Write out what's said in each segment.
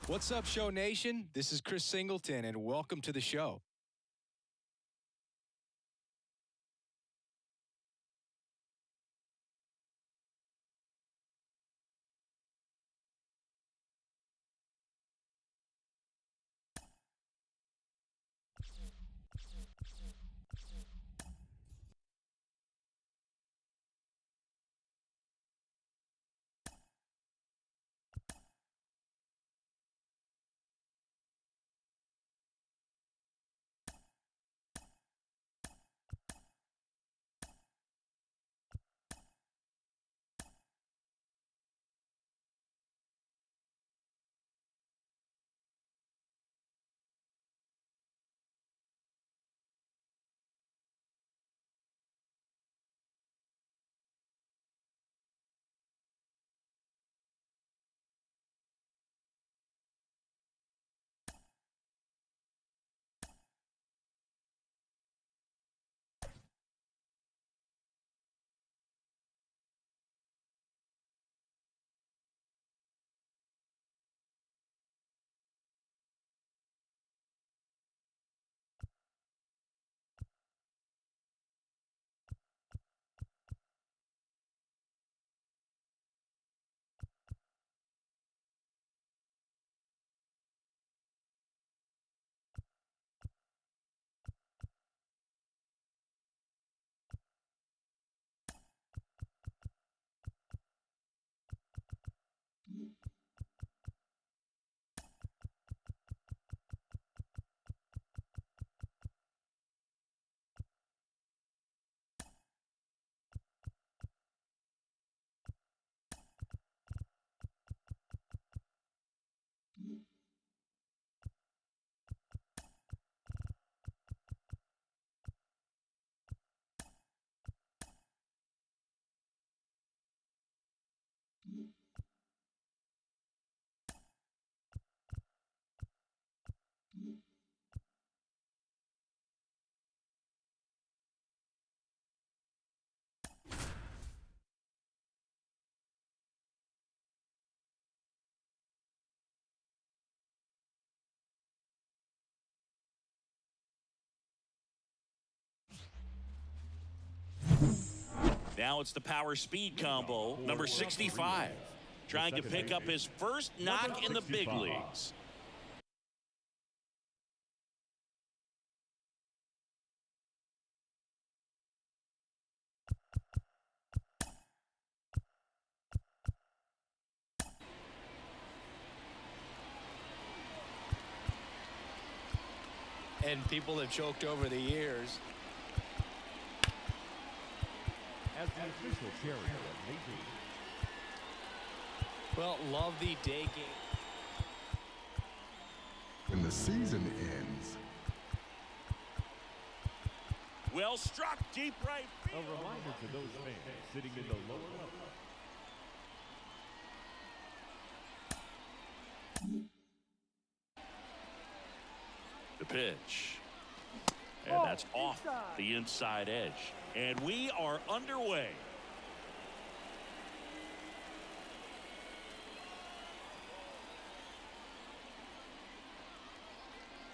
What's up, Show Nation? This is Chris Singleton, and welcome to the show. Now it's the power speed combo, number 65, trying to pick up his first knock in the big leagues. And people have choked over the years. As the official carrier of Major League. Well, love the day game. When the season ends. Well struck, deep right field. A reminder to those fans sitting in the lower level. The pitch. And that's off the inside edge. And we are underway.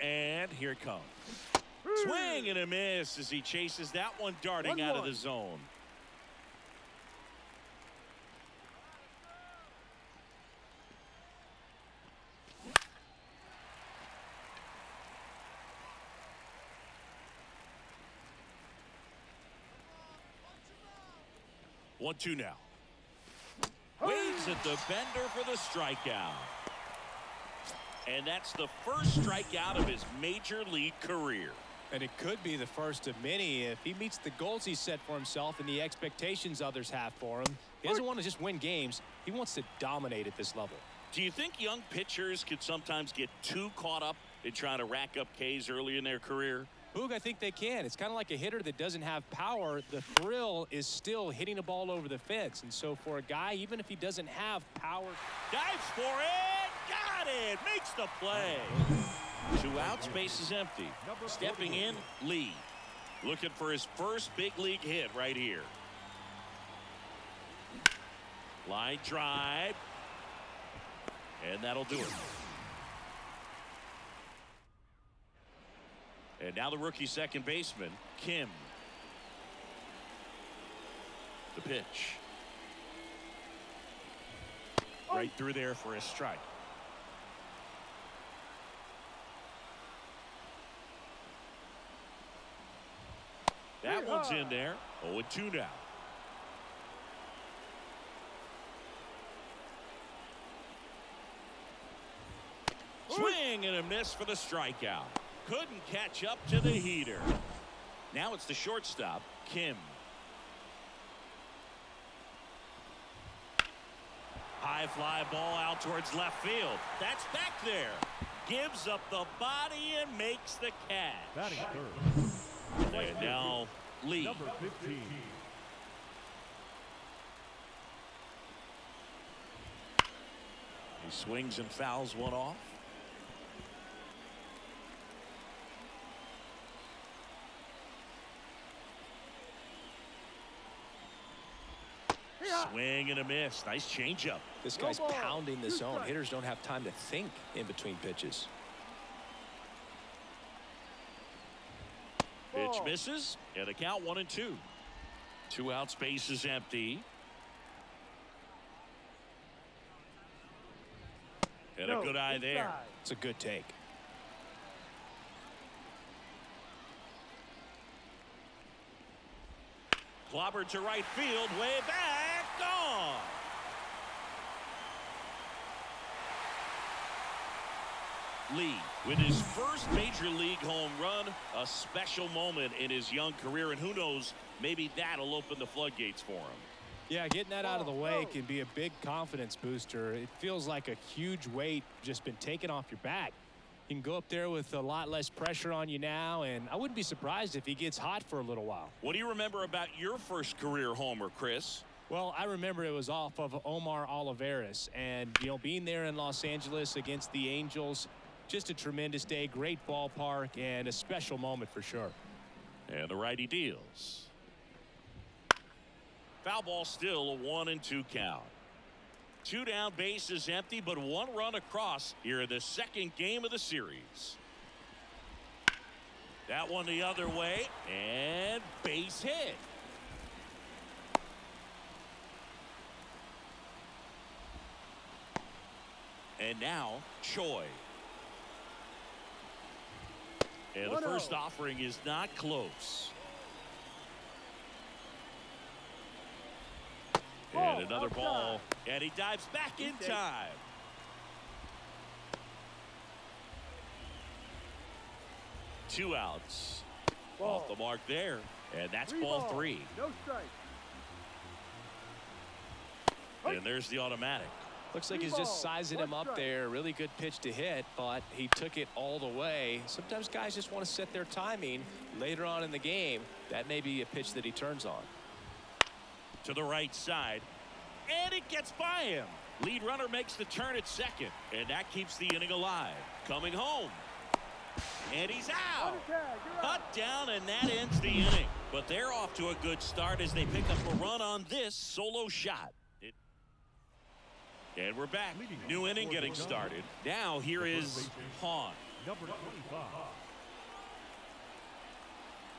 And here it comes. Swing and a miss as he chases that one darting out of the zone. 1-2 now. Waits at the bender for the strikeout. And that's the first strikeout of his major league career. And it could be the first of many if he meets the goals he set for himself and the expectations others have for him. He doesn't want to just win games. He wants to dominate at this level. Do you think young pitchers could sometimes get too caught up in trying to rack up Ks early in their career? Boog, I think they can. It's kind of like a hitter that doesn't have power. The thrill is still hitting a ball over the fence. And so for a guy, even if he doesn't have power. Dives for it. Got it. Makes the play. 2 outs, base is empty. Stepping in, Lee. Looking for his first big league hit right here. Line drive. And that'll do it. And now the rookie second baseman, Kim. The pitch. Right through there for a strike. That one's in there. 0-2 now. Swing and a miss for the strikeout. Couldn't catch up to the heater. Now it's the shortstop, Kim. High fly ball out towards left field. That's back there. Gives up the body and makes the catch. Batting third. And now Lee. Number 15. He swings and fouls one off. Swing and a miss. Nice changeup. This guy's pounding the zone. Hitters don't have time to think in between pitches. Pitch misses, and a count 1-2. 2 outs, base is empty. And a good eye there. It's a good take. Clobbered to right field, way back, gone. Lee with his first major league home run, a special moment in his young career, and who knows, maybe that'll open the floodgates for him. Yeah, getting that out of the way can be a big confidence booster. It feels like a huge weight just been taken off your back. You can go up there with a lot less pressure on you now, and I wouldn't be surprised if he gets hot for a little while. What do you remember about your first career homer, Chris? Well, I remember it was off of Omar Olivares, and being there in Los Angeles against the Angels, just a tremendous day, great ballpark, and a special moment for sure. And the righty deals. Foul ball, still a 1-2 count. 2 down, base is empty, but 1 run across here in the second game of the series. That one the other way, and base hit. And now Choi. And the first offering is not close. And another ball, and he dives back in time. Two outs. Off the mark there, and that's ball 3. No strike. And there's the automatic. Looks like he's just sizing him up there. Really good pitch to hit, but he took it all the way. Sometimes guys just want to set their timing later on in the game. That may be a pitch that he turns on. To the right side, and it gets by him. Lead runner makes the turn at second, and that keeps the inning alive. Coming home, and he's out. Cut down, and that ends the inning. But they're off to a good start as they pick up a run on this solo shot. And we're back. New inning getting started. Now here is Hahn. Number 25.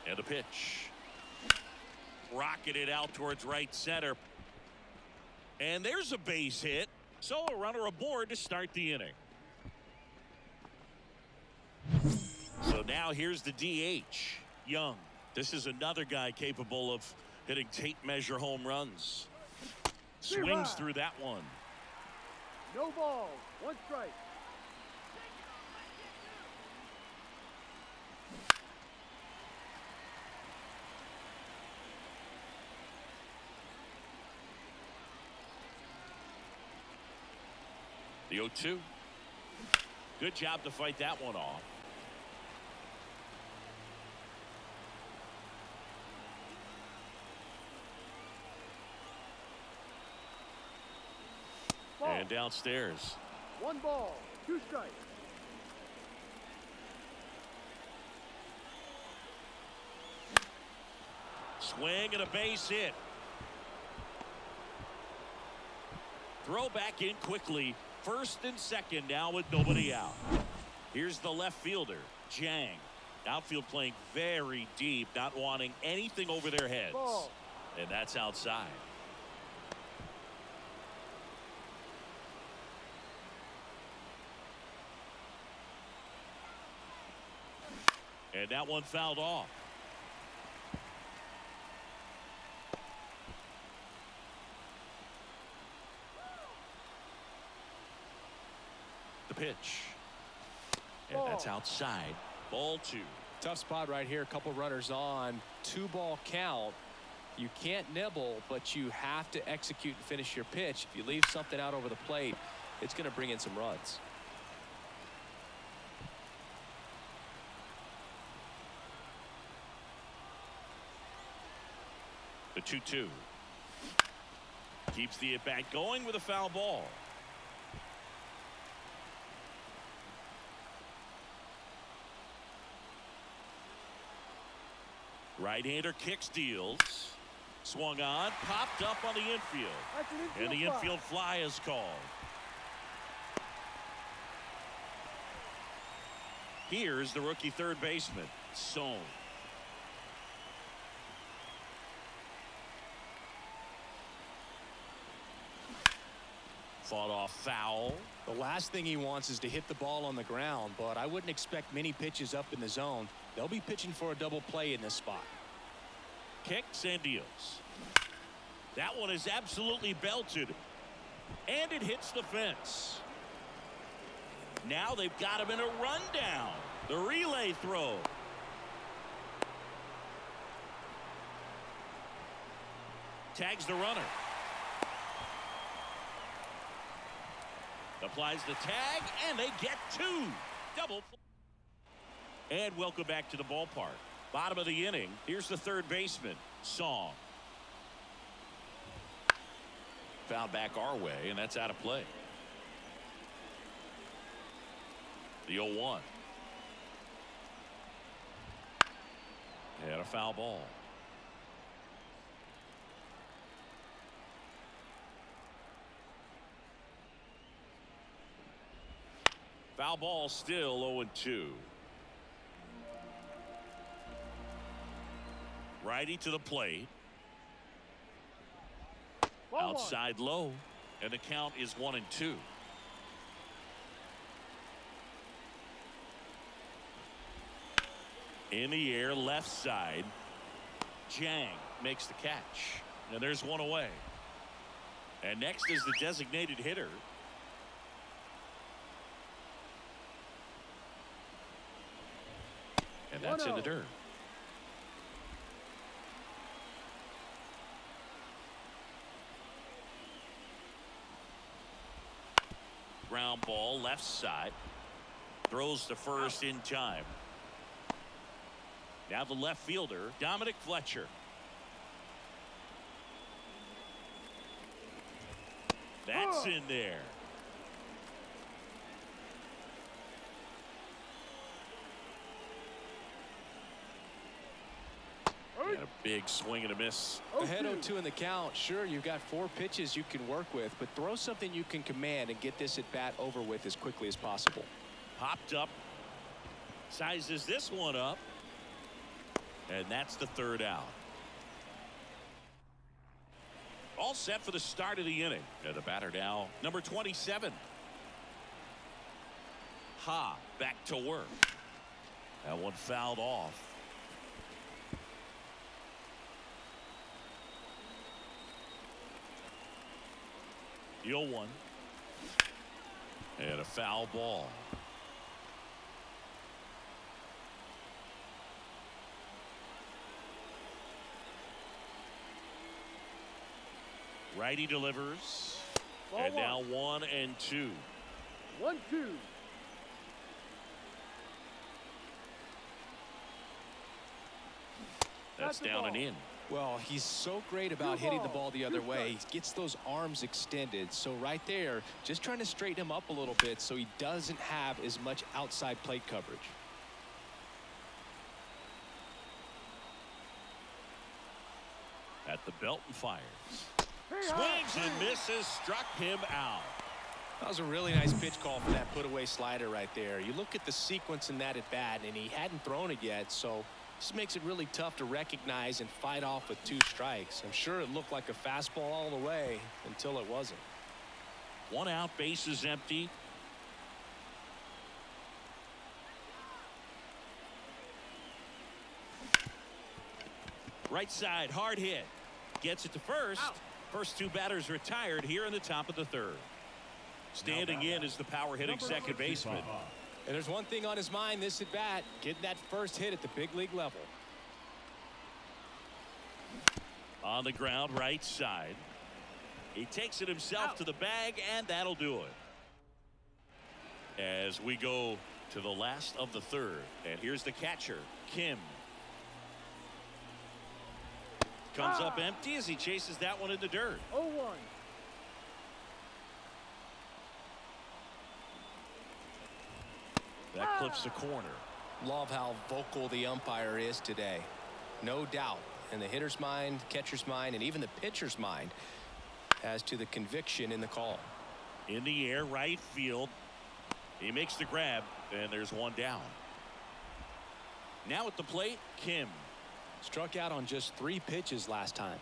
And a pitch. Rocketed out towards right center. And there's a base hit. So a runner aboard to start the inning. So now here's the DH, Young. This is another guy capable of hitting tape measure home runs. Swings through that one. No ball. 1 strike. The 0-2. Good job to fight that one off. Ball. And downstairs. 1 ball, 2 strikes. Swing and a base hit. Throw back in quickly. First and second now with nobody out. Here's the left fielder, Jang. Outfield playing very deep, not wanting anything over their heads. Ball. And that's outside. And that one fouled off. The pitch. And that's outside. Ball 2. Tough spot right here. A couple runners on. 2-ball count. You can't nibble, but you have to execute and finish your pitch. If you leave something out over the plate, it's going to bring in some runs. The 2-2. Keeps the at-bat going with a foul ball. Right-hander kick steals. Swung on, popped up on the infield. And the infield fly is called. Here's the rookie third baseman, Sohn. Fought off foul. The last thing he wants is to hit the ball on the ground, but I wouldn't expect many pitches up in the zone. They'll be pitching for a double play in this spot. Kicks and deals. That one is absolutely belted. And it hits the fence. Now they've got him in a rundown. The relay throw. Tags the runner. Applies the tag, and they get 2. Double. And welcome back to the ballpark. Bottom of the inning. Here's the third baseman, Song. Foul back our way, and that's out of play. The 0-1. And a foul ball. Foul ball, still 0-2. Righty to the plate. Outside low, and the count is 1-2. In the air, left side. Jang makes the catch, and there's one away. And next is the designated hitter, and that's in the dirt. Ground ball, left side. Throws to first in time. Now the left fielder, Dominic Fletcher. That's in there. And a big swing and a miss. Ahead 0-2 in the count. Sure, you've got 4 pitches you can work with, but throw something you can command and get this at bat over with as quickly as possible. Popped up. Sizes this one up. And that's the third out. All set for the start of the inning. And the batter now, number 27. Ha, back to work. That one fouled off. The 0-1. And a foul ball. Righty delivers. And now 1-2. 1-2. That's down and in. Well, he's so great about hitting the ball the other way. He gets those arms extended. So right there, just trying to straighten him up a little bit so he doesn't have as much outside plate coverage. At the belt and fires. Swings and misses, struck him out. That was a really nice pitch call for that put-away slider right there. You look at the sequence in that at-bat, and he hadn't thrown it yet, so this makes it really tough to recognize and fight off with 2 strikes. I'm sure it looked like a fastball all the way until it wasn't. 1 out, bases empty. Right side, hard hit. Gets it to first. Out. First 2 batters retired here in the top of the 3rd. Standing in is the power hitting second baseman. And there's one thing on his mind this at bat, getting that first hit at the big league level. On the ground, right side. He takes it himself to the bag, and that'll do it. As we go to the last of the 3rd, and here's the catcher, Kim. Comes up empty as he chases that one in the dirt. 0-1. That clips the corner. Love how vocal the umpire is today. No doubt in the hitter's mind, catcher's mind, and even the pitcher's mind as to the conviction in the call. In the air, right field. He makes the grab, and there's 1 down. Now at the plate, Kim. Struck out on just 3 pitches last time.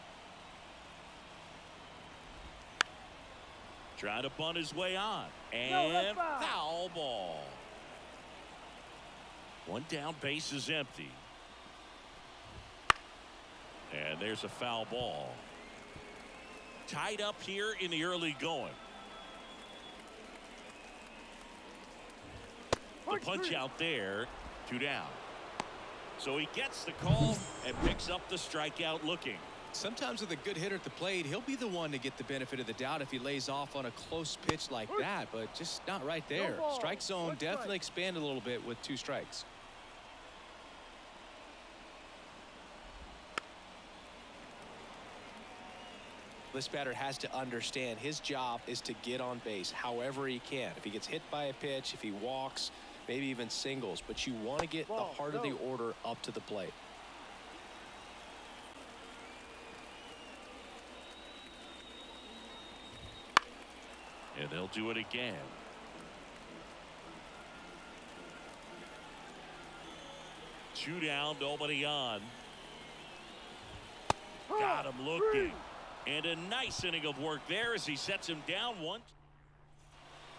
Trying to bunt his way on. And foul ball. 1 down, base is empty. And there's a foul ball. Tied up here in the early going. The punch out there. 2 down. So he gets the call and picks up the strikeout looking. Sometimes with a good hitter at the plate, he'll be the one to get the benefit of the doubt if he lays off on a close pitch like that, but just not right there. Strike zone definitely expanded a little bit with 2 strikes. This batter has to understand his job is to get on base however he can. If he gets hit by a pitch, if he walks, maybe even singles, but you want to get the heart of the order up to the plate. And they'll do it again. Two down, nobody on. Got him looking. And a nice inning of work there as he sets him down 1.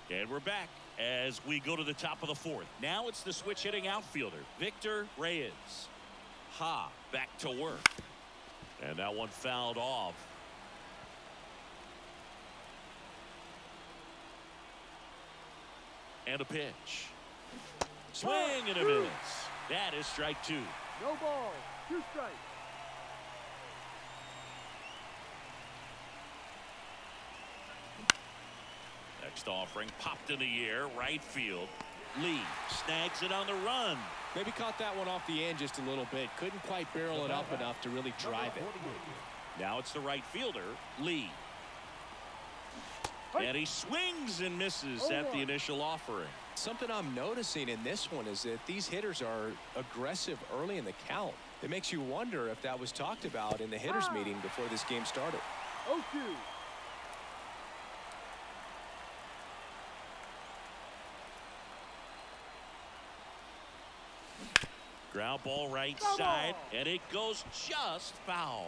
And we're back as we go to the top of the 4th. Now it's the switch hitting outfielder, Victor Reyes. Back to work. And that one fouled off. And a pitch. Swing and a miss. That is strike 2. No ball. 2 strikes. Next offering popped in the air, right field. Lee snags it on the run. Maybe caught that one off the end just a little bit. Couldn't quite barrel it up enough to really drive it. Now it's the right fielder, Lee. And he swings and misses at the initial offering. Something I'm noticing in this one is that these hitters are aggressive early in the count. It makes you wonder if that was talked about in the hitters meeting before this game started. 0-2. Ground ball right side, and it goes just foul.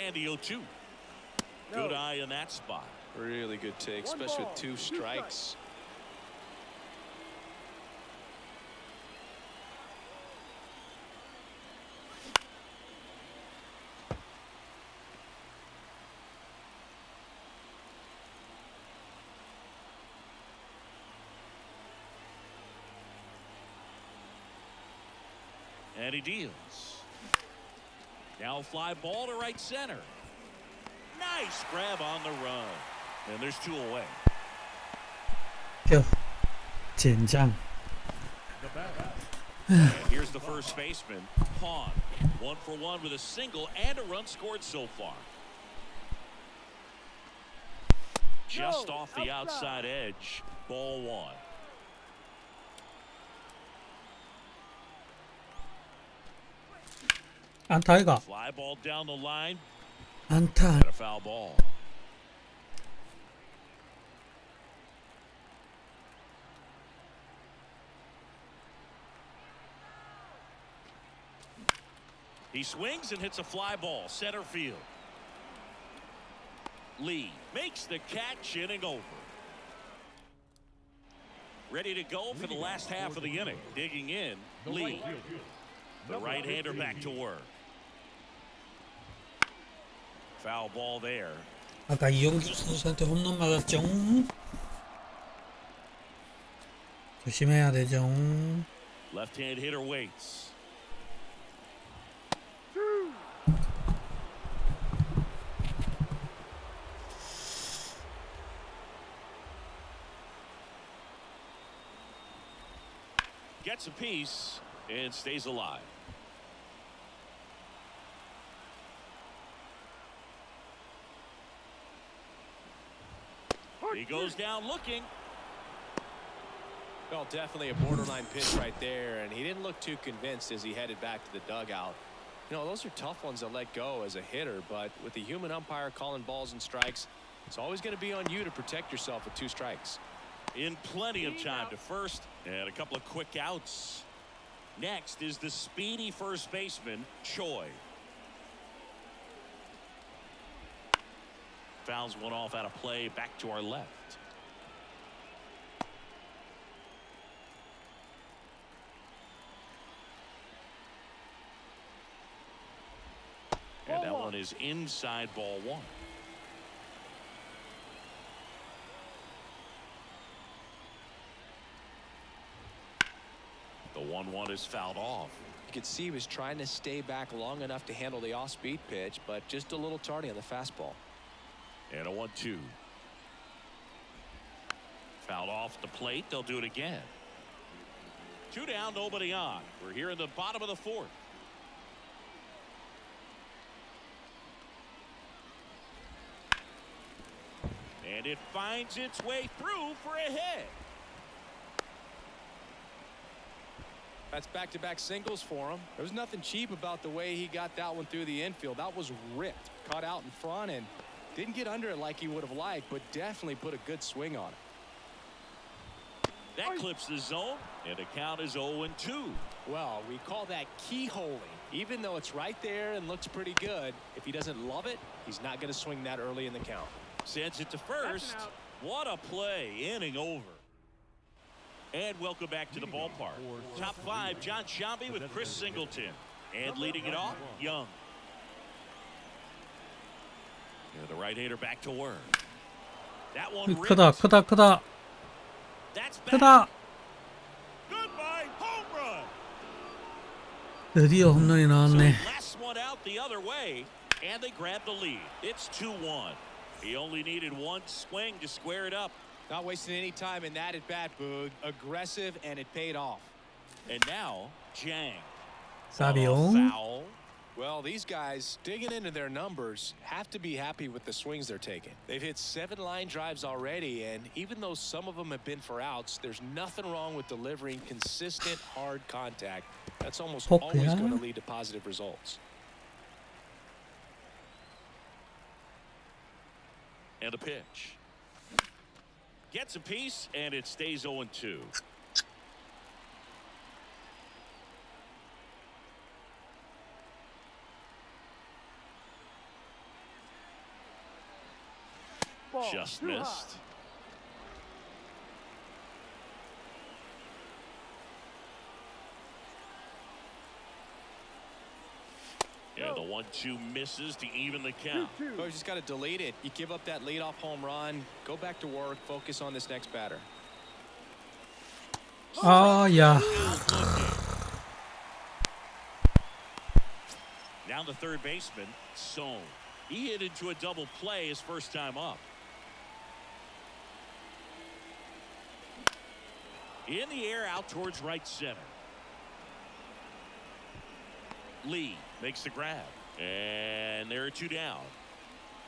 And the 0-2. Good eye in that spot. Really good take, especially with 2 strikes. And he deals. Now a fly ball to right center. Nice grab on the run. And there's 2 away. 젠장. And here's the first baseman, Pawn. 1 for 1 with a single and a run scored so far. Just off the outside edge, ball 1. 안타 이가. Fly ball down the line. 안타. And a foul ball. He swings and hits a fly ball center field. Lee makes the catch, inning over. Ready to go for the last half of the inning. Digging in, Lee. The right-hander back to work. Foul ball there. 아까 이용규 선수한테 홈런 맞았죠. 조심해야 되죠. Left-hand hitter waits. Gets a piece and stays alive. He goes down looking. Well, definitely a borderline pitch right there, and he didn't look too convinced as he headed back to the dugout. You know, those are tough ones to let go as a hitter, but with the human umpire calling balls and strikes, it's always going to be on you to protect yourself with 2 strikes. In plenty of time to first, and a couple of quick outs. Next is the speedy first baseman, Choi. Fouls one off out of play, back to our left. And that one is inside, ball 1. The 1-1 is fouled off. You could see he was trying to stay back long enough to handle the off-speed pitch, but just a little tardy on the fastball. And a 1-2. Fouled off the plate. They'll do it again. 2 down, nobody on. We're here in the bottom of the 4th. And it finds its way through for a hit. That's back-to-back singles for him. There was nothing cheap about the way he got that one through the infield. That was ripped, caught out in front, and didn't get under it like he would have liked, but definitely put a good swing on it. That clips the zone, and the count is 0-2. Well, we call that keyholing. Even though it's right there and looks pretty good, if he doesn't love it, he's not going to swing that early in the count. Sends it to first. What a play. Inning over. And welcome back to the ballpark. Top 5, John Shambi with Chris Singleton. And leading it off, Young. And the right-hander back to work. That one 크다. That's 크다. back. Goodbye, home run. 드디어 홈런이 So 나왔네. last one out the other way, and they grab the lead. It's 2-1. He only needed 1 swing to square it up. Not wasting any time in that at bat, Boog. Aggressive, and it paid off. And now, Jang. 사비오. Foul. Well, these guys, digging into their numbers, have to be happy with the swings they're taking. They've hit 7 line drives already, and even though some of them have been for outs, there's nothing wrong with delivering consistent, hard contact. That's almost always going to lead to positive results. And a pitch. Gets a piece, and it stays 0-2. Just missed. And the 1-2 misses to even the count. Oh, you just got to delete it. You give up that leadoff home run, go back to work, focus on this next batter. 아, 야. Now the third baseman, Sohn. He hit into a double play his first time up. In the air out towards right center. Lee makes the grab. And there are 2 down.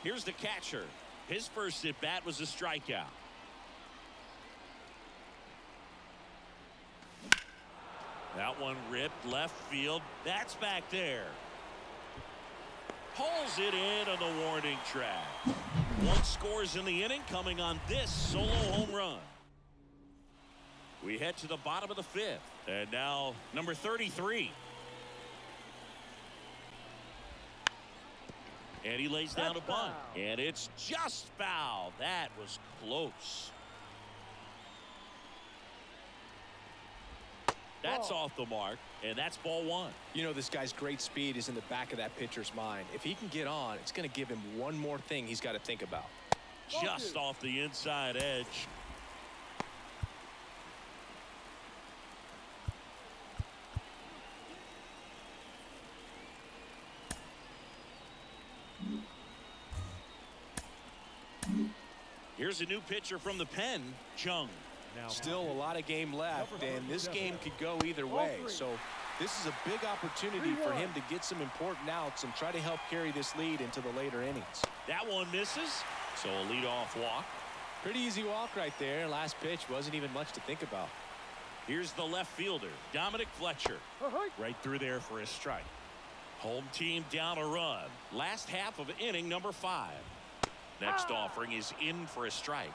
Here's the catcher. His first at bat was a strikeout. That one ripped left field. That's back there. Pulls it in on the warning track. 1 scores in the inning coming on this solo home run. We head to the bottom of the 5th. And now number 33. And he lays down a bunt. And it's just foul. That was close. That's off the mark, and that's ball 1. You know, this guy's great speed is in the back of that pitcher's mind. If he can get on, it's going to give him one more thing he's got to think about. Just off the inside edge. Here's a new pitcher from the pen, Chung. Still a lot of game left, and this game could go either way. So this is a big opportunity for him to get some important outs and try to help carry this lead into the later innings. That one misses, so a leadoff walk. Pretty easy walk right there. Last pitch wasn't even much to think about. Here's the left fielder, Dominic Fletcher. Right through there for a strike. Home team down a run. Last half of inning number 5. Next offering is in for a strike.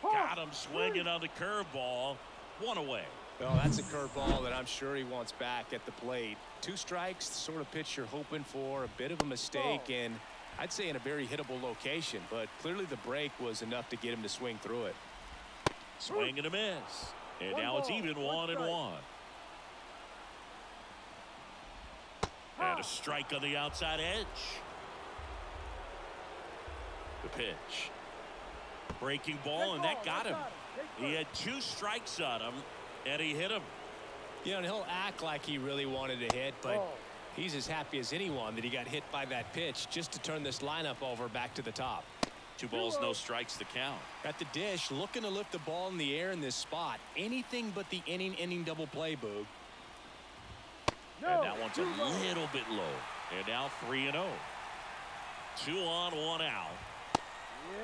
Got him swinging on the curveball. 1 away. Well, that's a curveball that I'm sure he wants back at the plate. 2 strikes, the sort of pitch you're hoping for. A bit of a mistake, and I'd say in a very hittable location. But clearly the break was enough to get him to swing through it. Swing and a miss. And now it's even 1-1. And a strike on the outside edge. The pitch. Breaking ball, and that got him. He had 2 strikes on him, and he hit him. You know, and he'll act like he really wanted to hit, but he's as happy as anyone that he got hit by that pitch just to turn this lineup over back to the top. 2 balls, no strikes to count. At the dish, looking to lift the ball in the air in this spot. Anything but the inning double play, Boog. And that one's a little bit low. And now 3-0. 2 on, 1 out.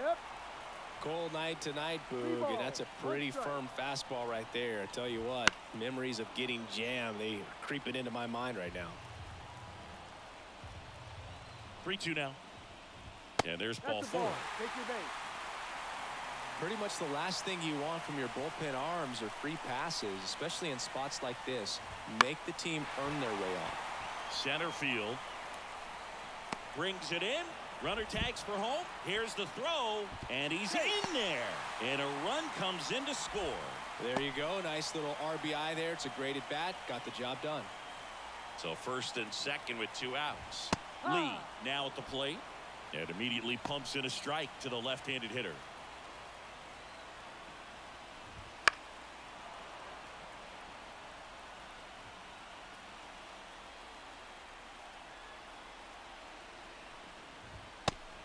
Yep. Cold night tonight, Boog, and that's a pretty firm fastball right there. I tell you what, memories of getting jammed, they are creeping into my mind right now. 3-2 now. And there's ball 4. Take your base. Pretty much the last thing you want from your bullpen arms are free passes, especially in spots like this. Make the team earn their way on. Center field. Brings it in. Runner tags for home. Here's the throw, and he's in there. And a run comes in to score. There you go. Nice little RBI there. It's a great at bat. Got the job done. So first and second with 2 outs. Lee now at the plate. And immediately pumps in a strike to the left-handed hitter.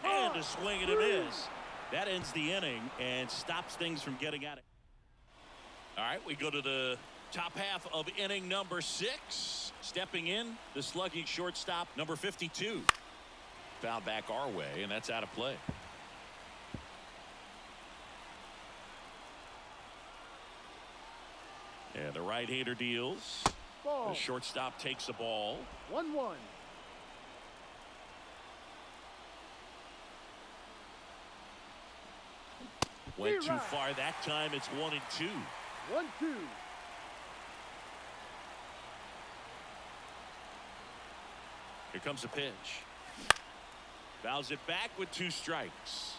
And a swing and a miss. That ends the inning and stops things from getting out of. All right, we go to the top half of inning number 6. Stepping in, the slugging shortstop, number 52. Foul back our way, and that's out of play. And the right-hander deals. Ball. The shortstop takes the ball. 1-1. Went too far that time. It's 1-2. 1-2. Here comes a pitch. Fouls it back with 2 strikes.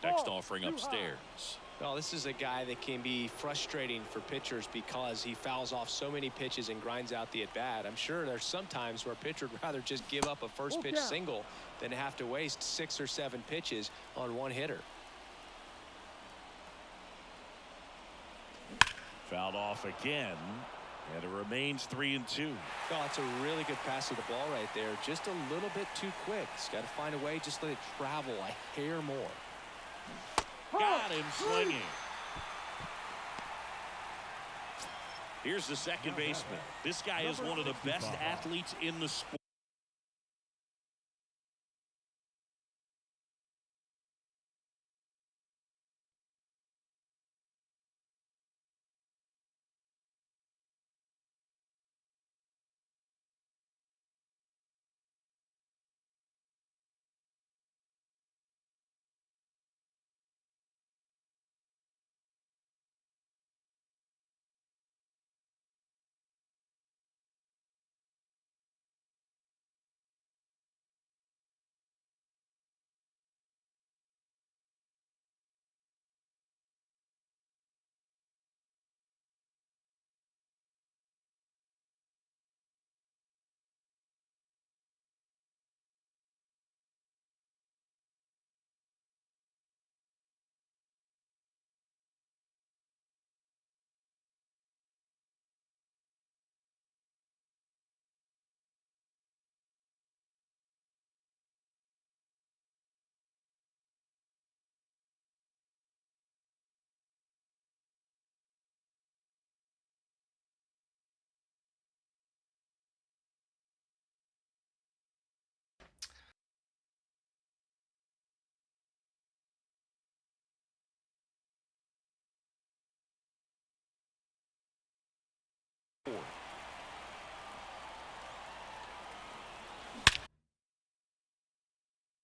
Next offering upstairs. Well, this is a guy that can be frustrating for pitchers because he fouls off so many pitches and grinds out the at-bat. I'm sure there's some times where a pitcher would rather just give up a first pitch single than have to waste 6 or 7 pitches on one hitter. Fouled off again. And it remains 3-2. Oh, it's a really good pass of the ball right there. Just a little bit too quick. He's got to find a way. Just let it travel a hair more. Got him swinging. Here's the second baseman. This guy is one of the best athletes in the sport.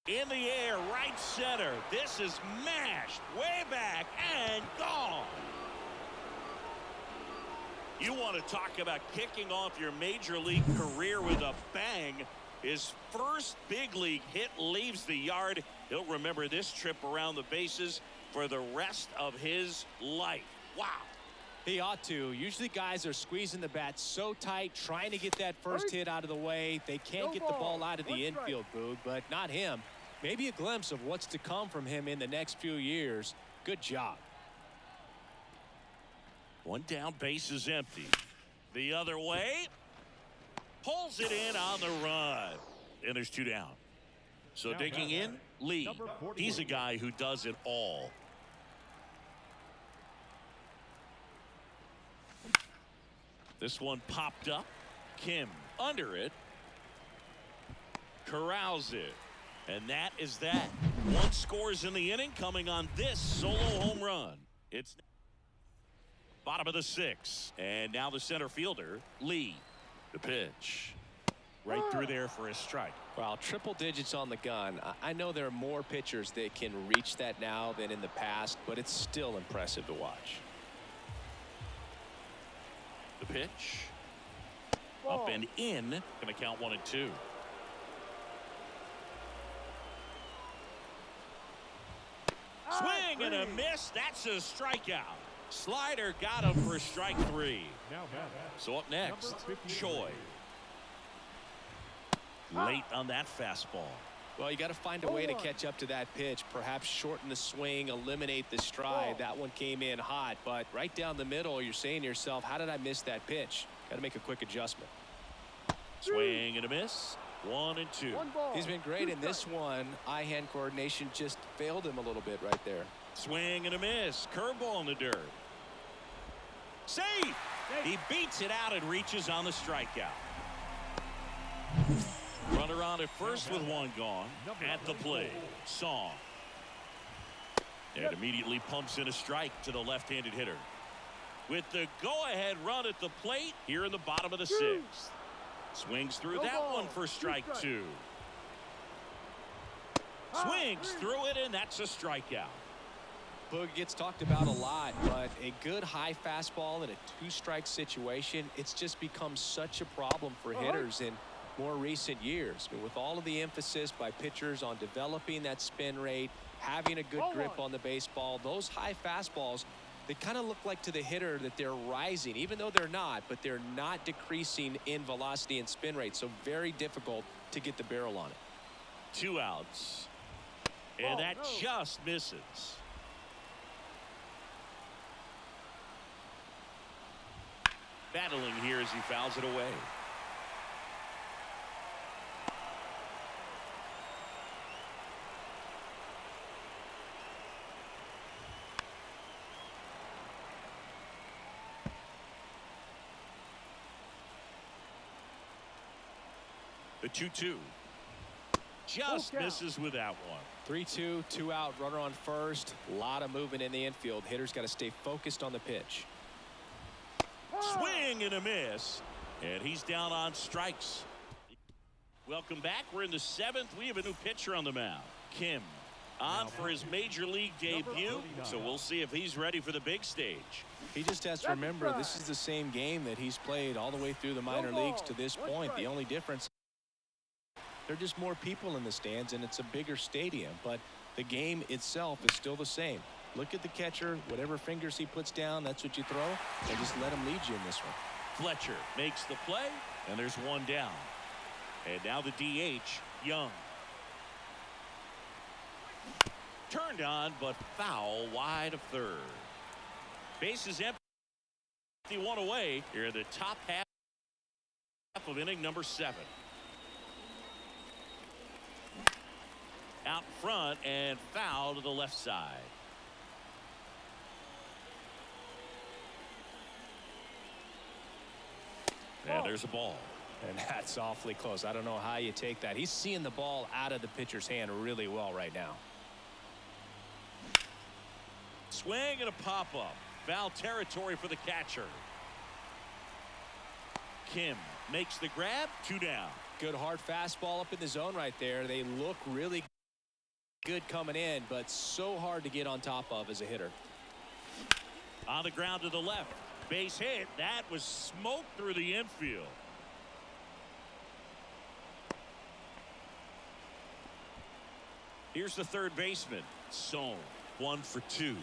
In the air, right center. This is mashed way back and gone. You want to talk about kicking off your major league career with a bang. His first big league hit leaves the yard. He'll remember this trip around the bases for the rest of his life. Wow. He ought to. Usually guys are squeezing the bat so tight, trying to get that first hit out of the way. They can't get the ball out of the infield, Boog, but not him. Maybe a glimpse of what's to come from him in the next few years. Good job. One down, base is empty. The other way. Pulls it in on the run. And there's two down. So digging in, Lee. He's a guy who does it all. This one popped up. Kim under it. Corrals it. And that is that. One scores in the inning coming on this solo home run. It's bottom of the sixth. And now the center fielder, Lee. The pitch. Right through there for a strike. Well, triple digits on the gun. I know there are more pitchers that can reach that now than in the past, but it's still impressive to watch. The pitch. Up and in. Going to count 1-2. Swing and a miss. That's a strikeout. Slider got him for strike 3. So up next, Choi. Late on that fastball. Well, you got to find a way to catch up to that pitch. Perhaps shorten the swing, eliminate the stride. That one came in hot, but right down the middle, you're saying to yourself, how did I miss that pitch? Got to make a quick adjustment. Swing and a miss. 1-2. He's been great in this one. Eye-hand coordination just failed him a little bit right there. Swing and a miss. Curveball in the dirt. Safe. He beats it out and reaches on the strikeout. Runner on at first with one gone. At the plate, Song. And immediately pumps in a strike to the left-handed hitter. With the go-ahead run at the plate here in the bottom of the sixth. Swings through that one for strike 2. Swings through it, and that's a strikeout. Boog gets talked about a lot, but a good high fastball in a 2-strike situation, it's just become such a problem for hitters in more recent years. I mean, with all of the emphasis by pitchers on developing that spin rate, having a good grip on the baseball, those high fastballs, they kind of look like to the hitter that they're rising, even though they're not, but they're not decreasing in velocity and spin rate. So very difficult to get the barrel on it. 2 outs. And that just misses. Battling here as he fouls it away. The 2-2. Just misses with that one. 3-2, 2 out, runner on first. A lot of movement in the infield. Hitters got to stay focused on the pitch. Swing and a miss. And he's down on strikes. Welcome back. We're in the 7th. We have a new pitcher on the mound. Kim on for his major league debut. So we'll see if he's ready for the big stage. He just has to remember this is the same game that he's played all the way through the minor leagues to this point. The only difference, there are just more people in the stands and it's a bigger stadium, but the game itself is still the same. Look at the catcher, whatever fingers he puts down, that's what you throw, and just let him lead you in this one. Fletcher makes the play, and there's one down. And now the DH, Young. Turned on, but foul wide of third. Base is empty, one away. Here in the top half of inning number 7. Out front and foul to the left side. And there's a ball. And that's awfully close. I don't know how you take that. He's seeing the ball out of the pitcher's hand really well right now. Swing and a pop-up. Foul territory for the catcher. Kim makes the grab. 2 down. Good hard fastball up in the zone right there. They look really good coming in, but so hard to get on top of as a hitter. On the ground to the left. Base hit. That was smoked through the infield. Here's the third baseman. Sohn. 1 for 2.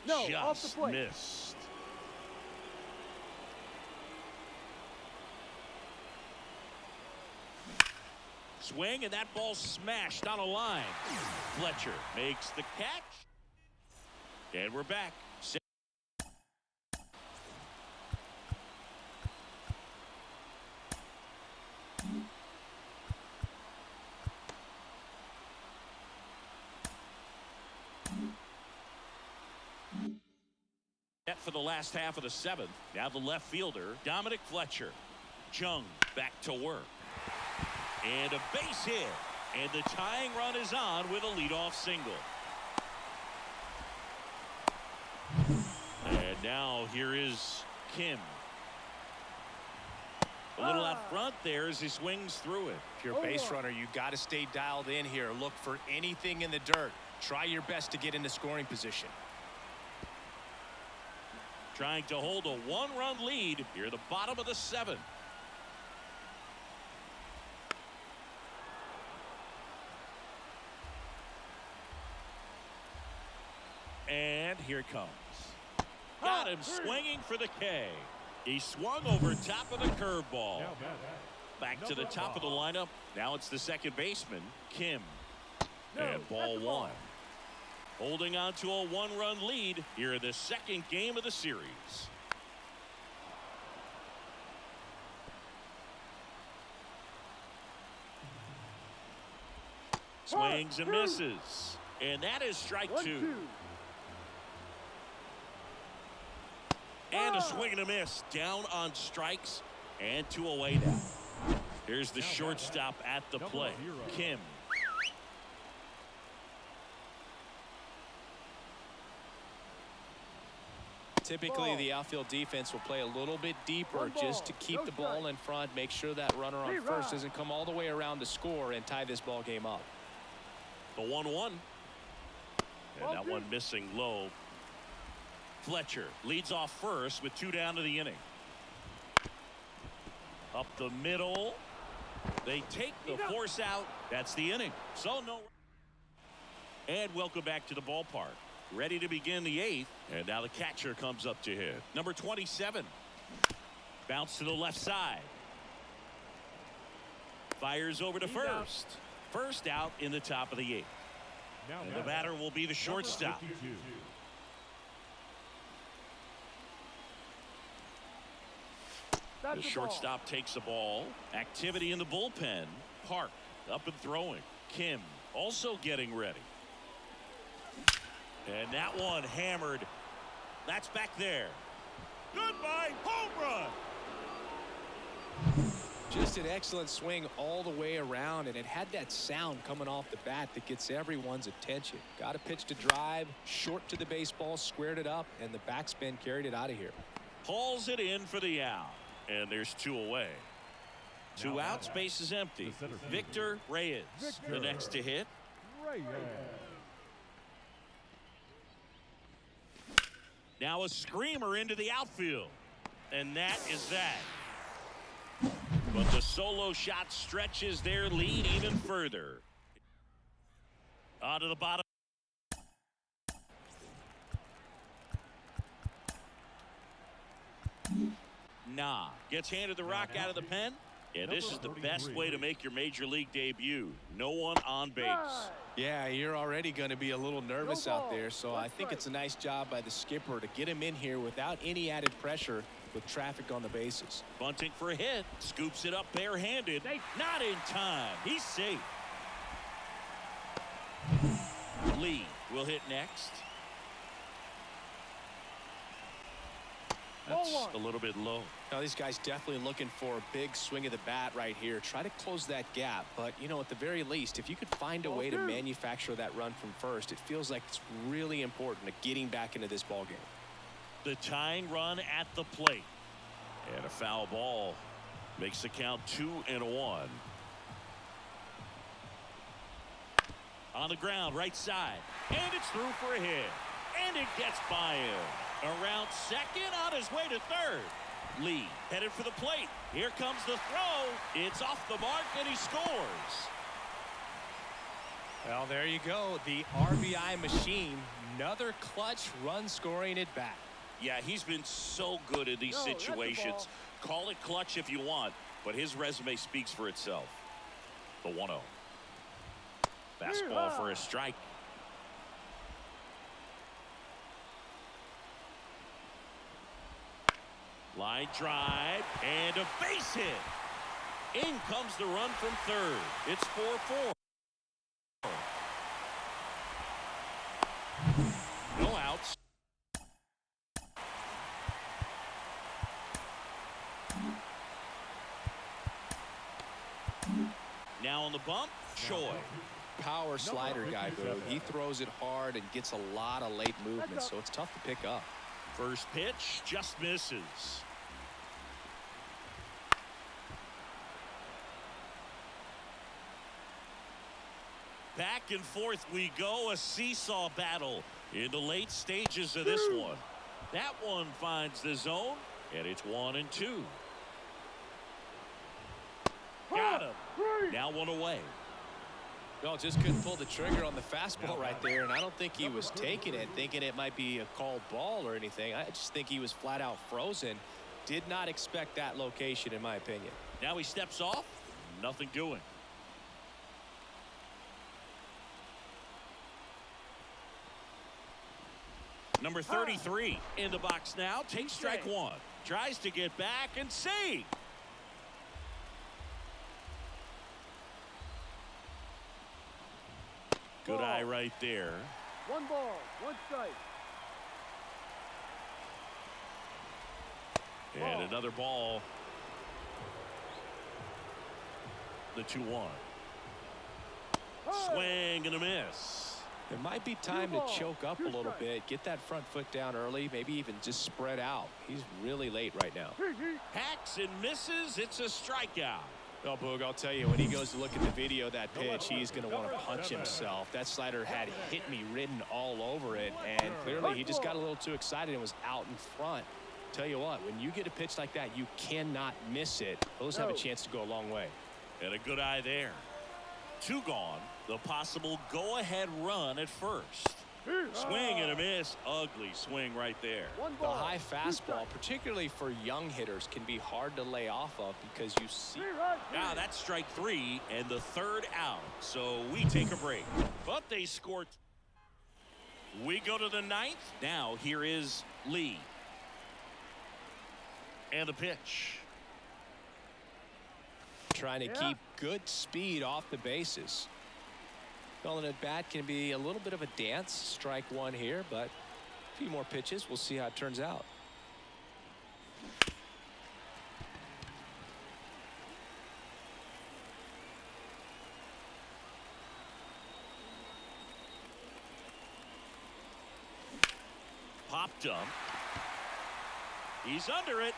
No, just off the plate. Missed. Swing, and that ball smashed on a line. Fletcher makes the catch. And we're back. Net for the last half of the 7th. Now the left fielder, Dominic Fletcher. Chung back to work. And a base hit. And the tying run is on with a leadoff single. And now here is Kim. A little out front there as he swings through it. If you're a base runner, you got to stay dialed in here. Look for anything in the dirt. Try your best to get into scoring position. Trying to hold a 1-run lead here at the bottom of the 7th. And here it comes. Got him swinging for the K. He swung over top of the curveball. Back to the top of the lineup. Now it's the second baseman, Kim. And ball 1. Holding on to a 1-run lead here in the second game of the series. Swings and misses. And that is strike 2. And a swing and a miss. Down on strikes. And 2 away now. Here's the shortstop at the plate, Kim. Typically, the outfield defense will play a little bit deeper just to keep the ball in front, make sure that runner on first doesn't come all the way around to score and tie this ball game up. The 1-1. And that one missing low. Fletcher leads off first with 2 down to the inning. Up the middle. They take the force out. That's the inning. So no. And welcome back to the ballpark. Ready to begin the 8th. And now the catcher comes up to hit. Number 27. Bounce to the left side. Fires over to first. First out in the top of the 8th. And the batter will be the shortstop. Got The the shortstop takes the ball. Activity in the bullpen. Park up and throwing. Kim also getting ready. And that one hammered. That's back there. Goodbye, home run. Just an excellent swing all the way around, and it had that sound coming off the bat that gets everyone's attention. Got a pitch to drive, short to the baseball, squared it up, and the backspin carried it out of here. Hauls it in for the out. And there's 2 away. 2 outs, base is empty. Victor Reyes, the next to hit. Reyes. Now a screamer into the outfield. And that is that. But the solo shot stretches their lead even further. Onto the bottom. Nah. Gets handed the rock out of the pen. And this is the best way to make your major league debut. No one on base. Yeah, you're already going to be a little nervous out there, so I think it's a nice job by the skipper to get him in here without any added pressure with traffic on the bases. Bunting for a hit. Scoops it up barehanded. Not in time. He's safe. Lee will hit next. That's a little bit low. Now, these guys definitely looking for a big swing of the bat right here. Try to close that gap. But, you know, at the very least, if you could find a way to manufacture that run from first, it feels like it's really important to getting back into this ball game. The tying run at the plate. And a foul ball makes the count 2-1. On the ground, right side. And it's through for a hit. And it gets by him. Around second, on his way to third. Lee headed for the plate. Here comes the throw. It's off the mark, and he scores. Well, there you go. The RBI machine. Another clutch run scoring at bat. Yeah, he's been so good in these situations. Call it clutch if you want, but his resume speaks for itself. The 1-0. Fastball for a strike. Line drive and a base hit. In comes the run from third. It's 4-4. No outs. Now on the bump, Choi. Power slider guy, Boo. He throws it hard and gets a lot of late movement, so it's tough to pick up. First pitch just misses. Back and forth we go, a seesaw battle in the late stages of this one. That one finds the zone, and it's 1-2. Got him. Now 1 away. No, just couldn't pull the trigger on the fastball right there, and I don't think he was taking it, thinking it might be a called ball or anything. I just think he was flat out frozen. Did not expect that location, in my opinion. Now he steps off. Nothing doing. Number 33 in the box now. Takes strike 1. Tries to get back and save. Good eye right there. 1 ball, 1 strike. And another ball. The 2-1. Swing and a miss. It might be time to choke up a little bit, get that front foot down early, maybe even just spread out. He's really late right now. Hacks and misses. It's a strikeout. Well, Boog, I'll tell you, when he goes to look at the video of that pitch, he's going to want to punch himself. That slider had hit me written all over it, and clearly he just got a little too excited and was out in front. Tell you what, when you get a pitch like that, you cannot miss it. Those have a chance to go a long way. And a good eye there. 2 gone. The possible go-ahead run at first. Swing and a miss. Ugly swing right there. The high fastball, particularly for young hitters, can be hard to lay off of because you see. Now that's strike 3 and the 3rd out. So we take a break. But they scored. We go to the 9th. Now here is Lee. And the pitch. trying to keep good speed off the bases. Calling at bat can be a little bit of a dance. Strike one here, but a few more pitches. We'll see how it turns out. Popped up. He's under it.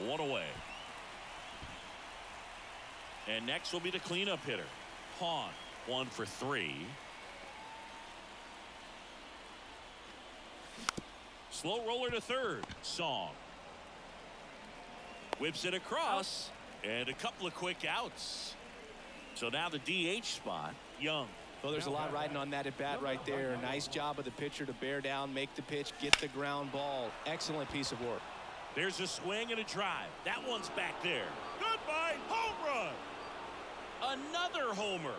One away. And next will be the cleanup hitter. Pawn, 1 for 3. Slow roller to third. Song. Whips it across. And a couple of quick outs. So now the DH spot, Young. Well, there's a lot riding on that at bat right there. Nice job of the pitcher to bear down, make the pitch, get the ground ball. Excellent piece of work. There's a swing and a drive. That one's back there. Goodbye, home run. Another homer.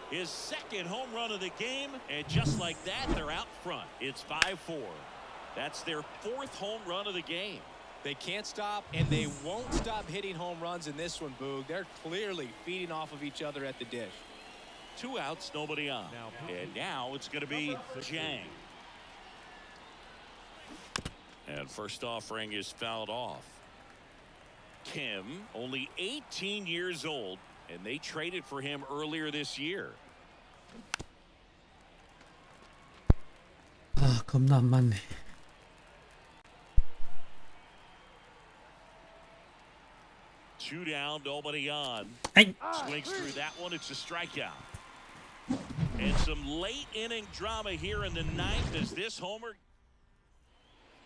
His second home run of the game. And just like that, they're out front. It's 5-4. That's their 4th home run of the game. They can't stop, and they won't stop hitting home runs in this one, Boog. They're clearly feeding off of each other at the dish. 2 outs, nobody on. And now it's going to be Jang. And first offering is fouled off. Kim, only 18 years old, and they traded for him earlier this year. 아, 겁나 안 맞네. Two down, nobody on. 아이. Swings through that one. It's a strikeout. And some late inning drama here in the 9th as this homer.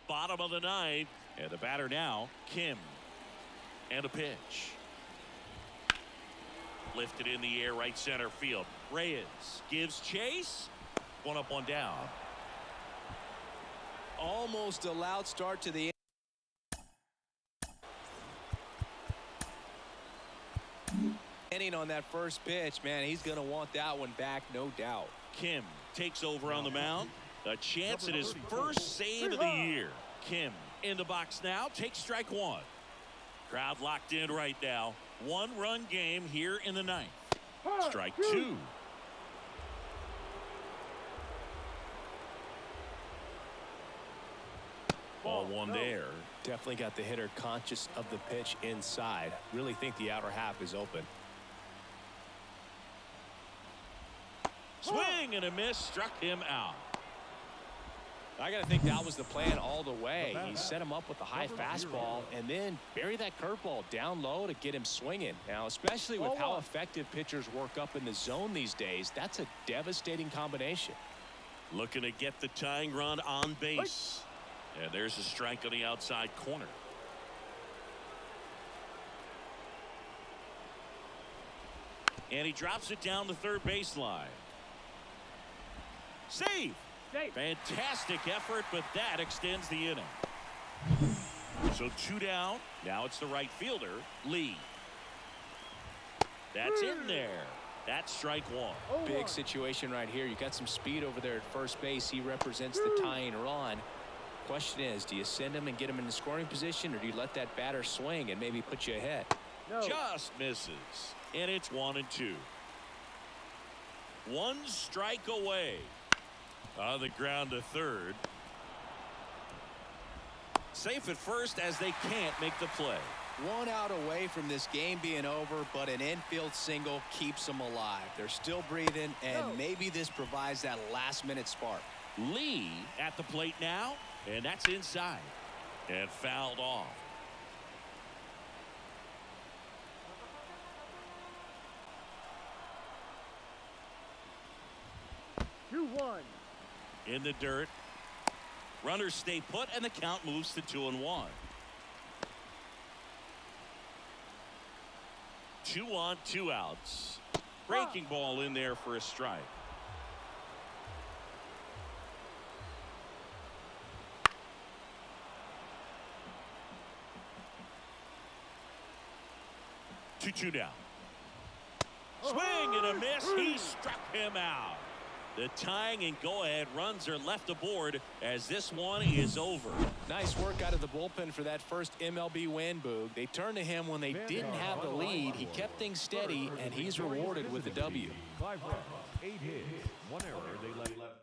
Bottom of the 9th. And the batter now, Kim. And a pitch. Lifted in the air, right center field. Reyes gives chase. 1 up, 1 down. Almost a loud start to the inning on that first pitch. Man, he's going to want that one back, no doubt. Kim takes over on the mound. A chance at his first save of the year. Kim in the box now. Takes strike 1. Crowd locked in right now. 1-run game here in the 9th. Strike 2. Ball 1 there. Definitely got the hitter conscious of the pitch inside. Really think the outer half is open. Swing and a miss, struck him out. I got to think that was the plan all the way. He set him up with a high fastball and then bury that curveball down low to get him swinging. Now, especially with how effective pitchers work up in the zone these days, that's a devastating combination. Looking to get the tying run on base. And there's a strike on the outside corner. And he drops it down the third baseline. Save. Fantastic effort, but that extends the inning. So 2 down. Now it's the right fielder, Lee. That's in there. That's strike 1. Big situation right here. You got some speed over there at first base. He represents the tying run. Question is, do you send him and get him in the scoring position, or do you let that batter swing and maybe put you ahead? Just misses. And it's 1-2. 1 strike away. On the ground to third. Safe at first as they can't make the play. 1 out away from this game being over, but an infield single keeps them alive. They're still breathing, and maybe this provides that last-minute spark. Lee at the plate now, and that's inside. And fouled off. In the dirt. Runners stay put, and the count moves to 2-1. 2 on, 2 outs. Breaking ball in there for a strike. Two down. Swing and a miss. He struck him out. The tying and go-ahead runs are left aboard as this one is over. Nice work out of the bullpen for that first MLB win, Boog. They turned to him when they didn't have the lead. He kept things steady, and he's rewarded with the W. 5 runs, 8 hits, 1 error. They left.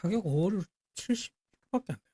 타격 5를 70밖에 안 돼.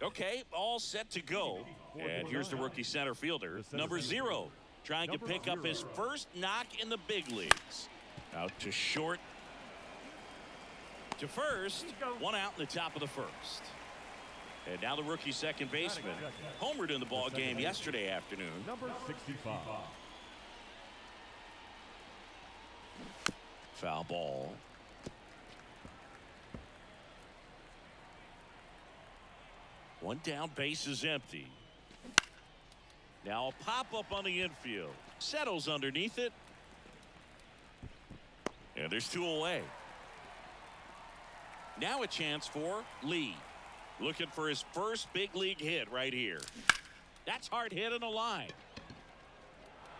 Okay, all set to go. And here's the rookie center fielder, number 0, trying to pick up his first knock in the big leagues. Out to short. To first, one out in the top of the first. And now the rookie second baseman, homered in the ball game yesterday afternoon. Number 65. Foul ball. One down, base is empty. Now a pop-up on the infield. Settles underneath it. And there's 2 away. Now a chance for Lee. Looking for his first big league hit right here. That's hard hit in the line.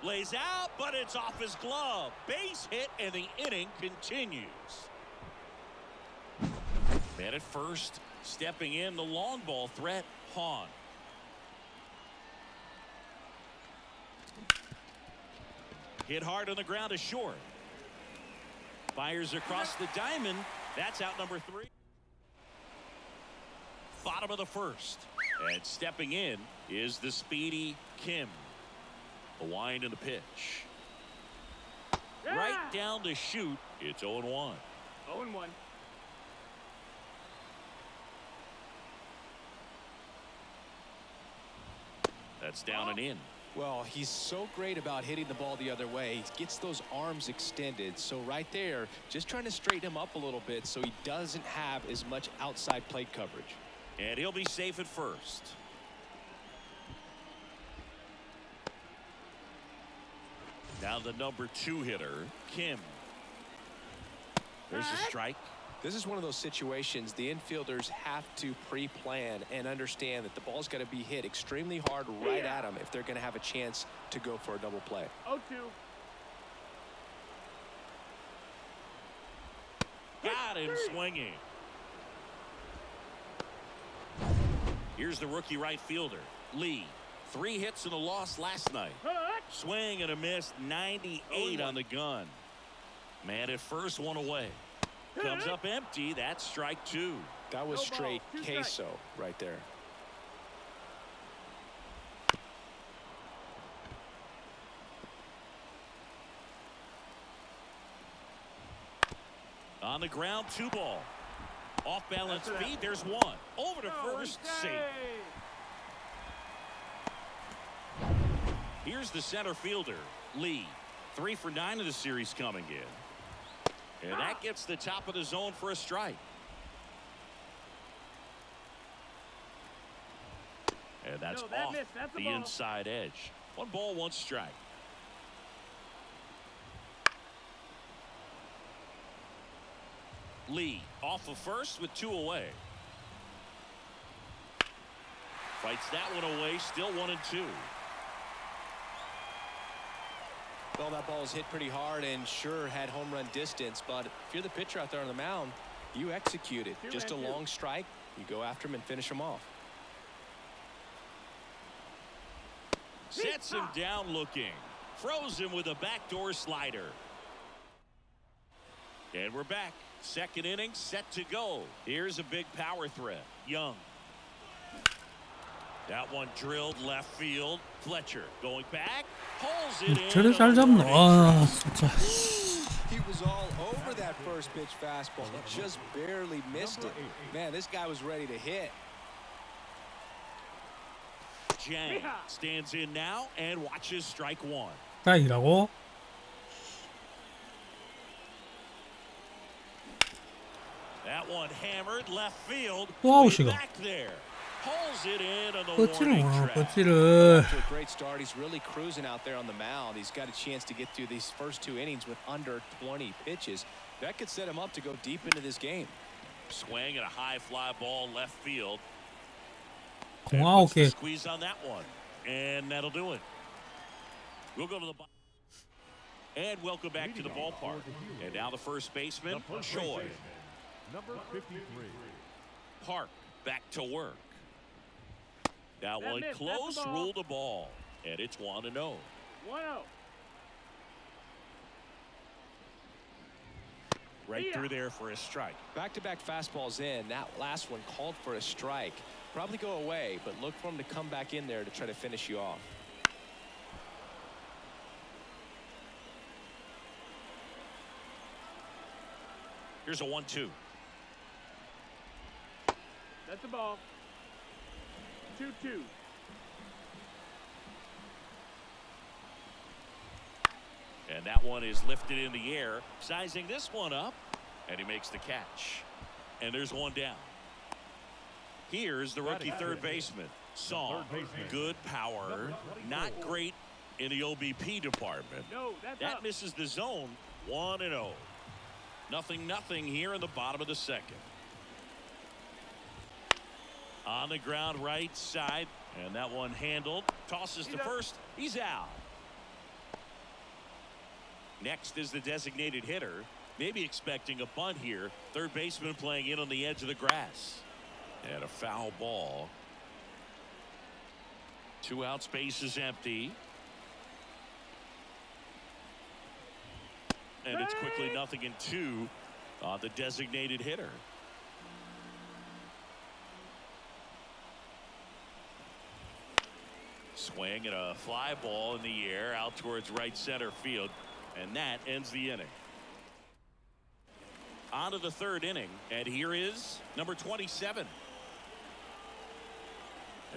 Lays out, but it's off his glove. Base hit, and the inning continues. Man at first, stepping in the long ball threat, Hahn. Hit hard on the ground to short. Fires across the diamond. That's out number 3. Bottom of the first. And stepping in is the speedy Kim. A wind and a pitch. Yeah! Right down to shoot. It's 0-1. 0-1. That's down and in. Well, he's so great about hitting the ball the other way. He gets those arms extended. So right there, just trying to straighten him up a little bit so he doesn't have as much outside plate coverage. And he'll be safe at first. Now the number 2 hitter, Kim. There's a strike. This is one of those situations the infielders have to pre-plan and understand that the ball's got to be hit extremely hard right at them if they're going to have a chance to go for a double play. 0-2. Got him swinging. Here's the rookie right fielder, Lee. 3 hits and a loss last night. Swing and a miss, 98 on the gun. Man at first, 1 away. Comes up empty. That's strike 2. That was straight queso right there. On the ground, 2 ball. Off balance feed. There's 1. Over to first. Safe. Here's the center fielder, Lee. 3 for 9 of the series coming in. And that gets the top of the zone for a strike. And that's off the inside edge. 1 ball, 1 strike. Lee off of first with 2 away. Fights that one away, still 1-2. Well, that ball was hit pretty hard and sure had home run distance, but if you're the pitcher out there on the mound, you execute it. Just a long strike. You go after him and finish him off. Sets him down looking. Throws him with a backdoor slider. And we're back. Second inning set to go. Here's a big power threat. Young. That one drilled left field. Fletcher going back. Pulls it in. 쟤를 잘 잡노. 아, 진짜. He was all over that first pitch fastball. He just barely missed it. Man, this guy was ready to hit. Jang stands in now and watches strike 1. 딱이라고? That one hammered left field. 또 Way 아웃이가. back there. Pulls it in on the 뻗지를 warning 마, track. 뻗지를. To a great start. He's really cruising out there on the mound. He's got a chance to get through these first 2 innings with under 20 pitches. That could set him up to go deep into this game. Swing and a high fly ball left field. 공아 오케이. Squeeze on that one. And that'll do it. We'll go to the and welcome back to the ballpark. And now the first baseman, Choi. Number 53. Park back to work. That one close, ruled the ball. And it's 1-0. 1-0. Right through there for a strike. Back-to-back fastballs in. That last one called for a strike. Probably go away, but look for him to come back in there to try to finish you off. Here's a 1-2. That's the ball. 2-2. And that one is lifted in the air. Sizing this one up. And he makes the catch. And there's 1 down. Here's the rookie third baseman, Song. Good power. Not great in the OBP department. That misses the zone. 1-0. 0-0 here in the bottom of the second. On the ground right side. And that one handled. Tosses to first. He's out. Next is the designated hitter. Maybe expecting a bunt here. Third baseman playing in on the edge of the grass. And a foul ball. 2 out, space is empty. And it's quickly 0-2 on the designated hitter. Swing and a fly ball in the air out towards right center field. And that ends the inning. On to the 3rd inning. And here is number 27.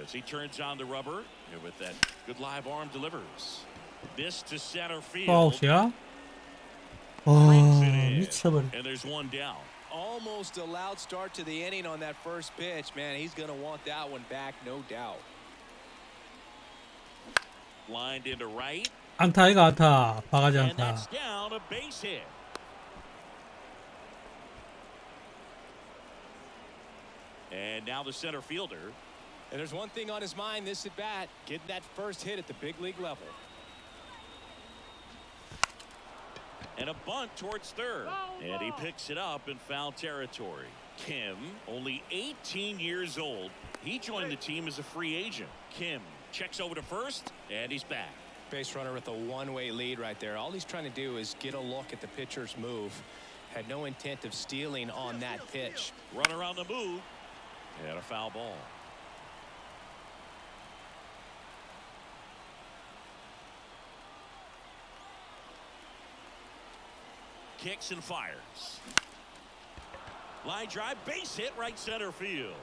As he turns on the rubber. And with that good live arm delivers. This to center field. 아웃이야? 와, 미쳐버려. And there's 1 down. Almost a loud start to the inning on that first pitch. Man, he's going to want that one back, no doubt. Lined into right. 안타 이거 안타. 바가지 And 안타. that's down a base hit. And now the center fielder. And there's one thing on his mind this at bat, getting that first hit at the big league level. And a bunt towards third. And he picks it up in foul territory. Kim, only 18 years old. He joined the team as a free agent. Kim checks over to first, and he's back. Base runner with a one-way lead right there. All he's trying to do is get a look at the pitcher's move. Had no intent of stealing on that pitch. Runner on the move. And a foul ball. Kicks and fires. Line drive, base hit, right center field.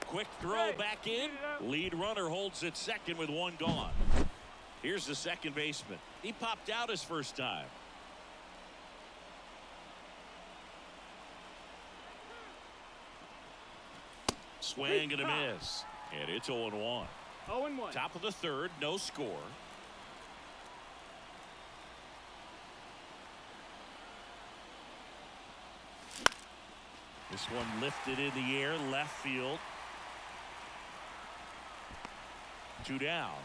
Quick throw back in. Lead runner holds at second with one gone. Here's the second baseman. He popped out his first time. Swing and a miss. And it's 0-1. 0-1. Top of the third, no score. This one lifted in the air, left field. 2 down.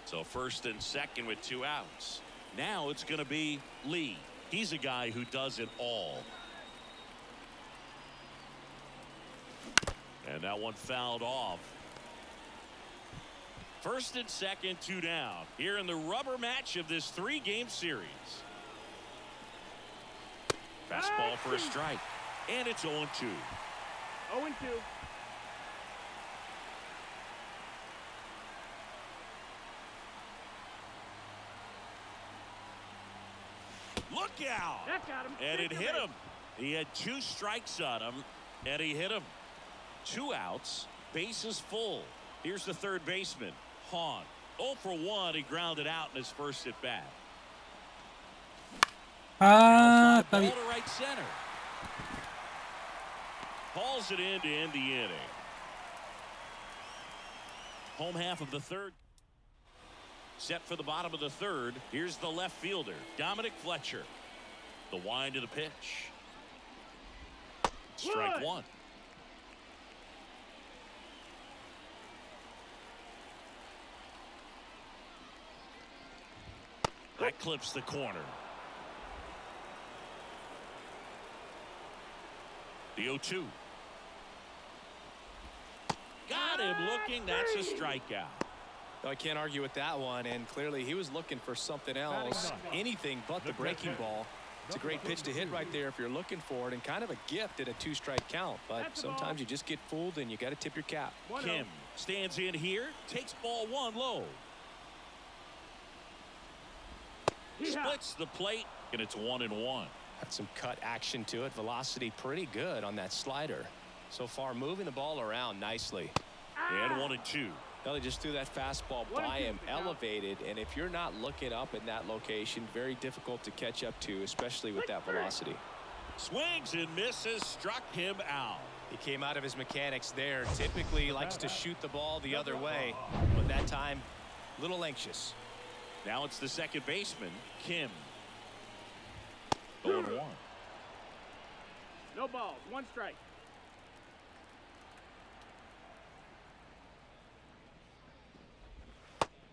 So first and second with 2 outs. Now it's going to be Lee. He's a guy who does it all. And that one fouled off. First and second, 2 down. Here in the rubber match of this 3-game series. Fastball for a strike. And it's 0-2. 0-2. Look out. That got him. And it hit him. He had 2 strikes on him, and he hit him. 2 outs, bases full. Here's the third baseman, Hahn. 0 for 1, he grounded out in his first at bat. 아, Ball 까비. to right center. Hauls it in to end the inning. Home half of the third. Set for the bottom of the third. Here's the left fielder, Dominic Fletcher. The wind of the pitch. Strike 1. That clips the corner. The 0-2. Got him looking. That's a strikeout. No, I can't argue with that one, and clearly he was looking for something else, anything but the breaking ball. It's a great pitch to hit right there if you're looking for it, and kind of a gift at a 2-strike count, but sometimes you just get fooled and you got to tip your cap. Kim stands in here, takes ball 1 low. Splits the plate, and it's 1-1. Had some cut action to it. Velocity pretty good on that slider. So far moving the ball around nicely. And 1-2. Well, they just threw that fastball by him, elevated, and if you're not looking up in that location, very difficult to catch up to, especially with that velocity. Swings and misses, struck him out. He came out of his mechanics there. Typically likes to shoot the ball the other way, but that time a little anxious. Now it's the second baseman, Kim. 0-1. No balls. 1 strike.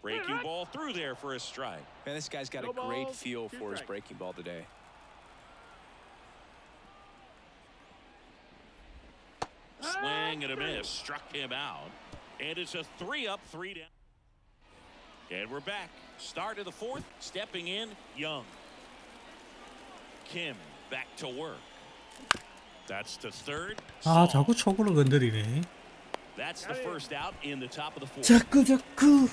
Breaking ball through there for a strike. Man, this guy's got No a great balls, feel 2 for his strikes. breaking ball today. Swing and a miss, struck him out. And it's a 3-up, 3 down. And we're back. Start of the fourth, stepping in, Young. Kim back to work. That's to third. 아, Saul. 자꾸 초구를 건드리네. That's the first out in the top of the fourth. 자꾸 초구를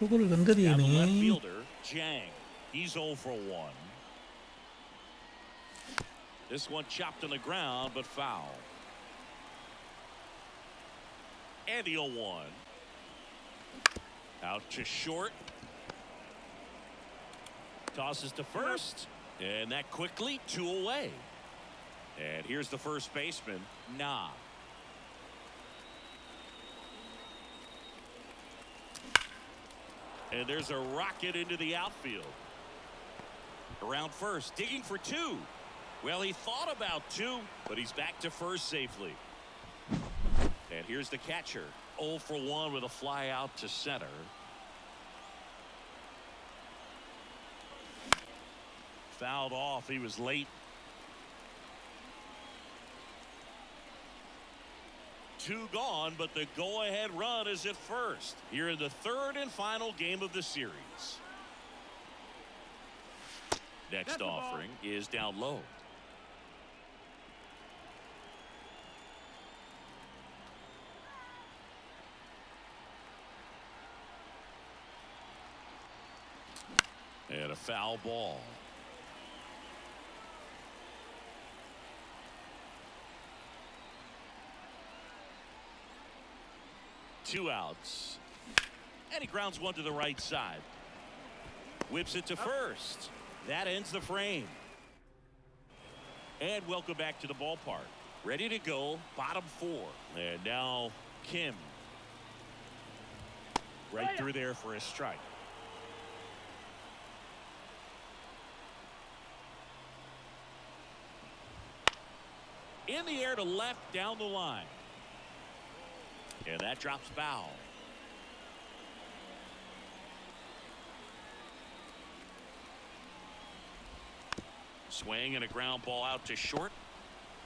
Now the left 건드리네. fielder, Jang. He's 0 for 1. This one chopped on the ground, but foul. And the 0-1. Out to short. Tosses to first. And that quickly 2 away. And here's the first baseman, Nah. And there's a rocket into the outfield. Around first, digging for two. Well, he thought about two, but he's back to first safely. And here's the catcher, 0 for 1 with a fly out to center. Fouled off. He was late. 2 gone, but the go-ahead run is at first here in the third and final game of the series. Next offering is down low. And a foul ball. Two outs. And he grounds one to the right side. Whips it to first. That ends the frame. And welcome back to the ballpark. Ready to go, bottom 4. And now Kim. Right through there for a strike. In the air to left down the line. And that drops foul. Swing and a ground ball out to short.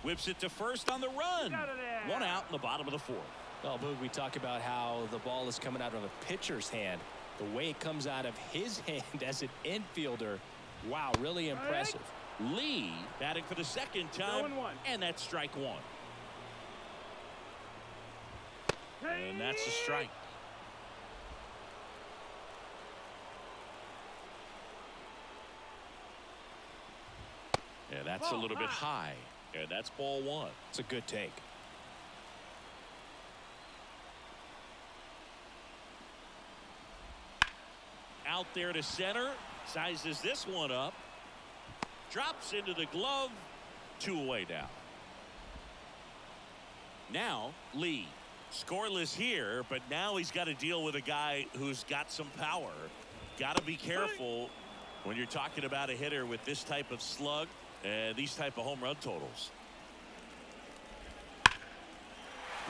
Whips it to first on the run. 1 out in the bottom of the 4th. Well, Boog, we talk about how the ball is coming out of a pitcher's hand. The way it comes out of his hand as an infielder. Wow, really impressive. Lee batting for the second time. And that's strike 1. And that's a strike. And that's a little bit high. And that's ball 1. It's a good take. Out there to center. Sizes this one up. Drops into the glove. 2 away now. Now Lee. Scoreless here, but now he's got to deal with a guy who's got some power. Got to be careful when you're talking about a hitter with this type of slug and these type of home run totals.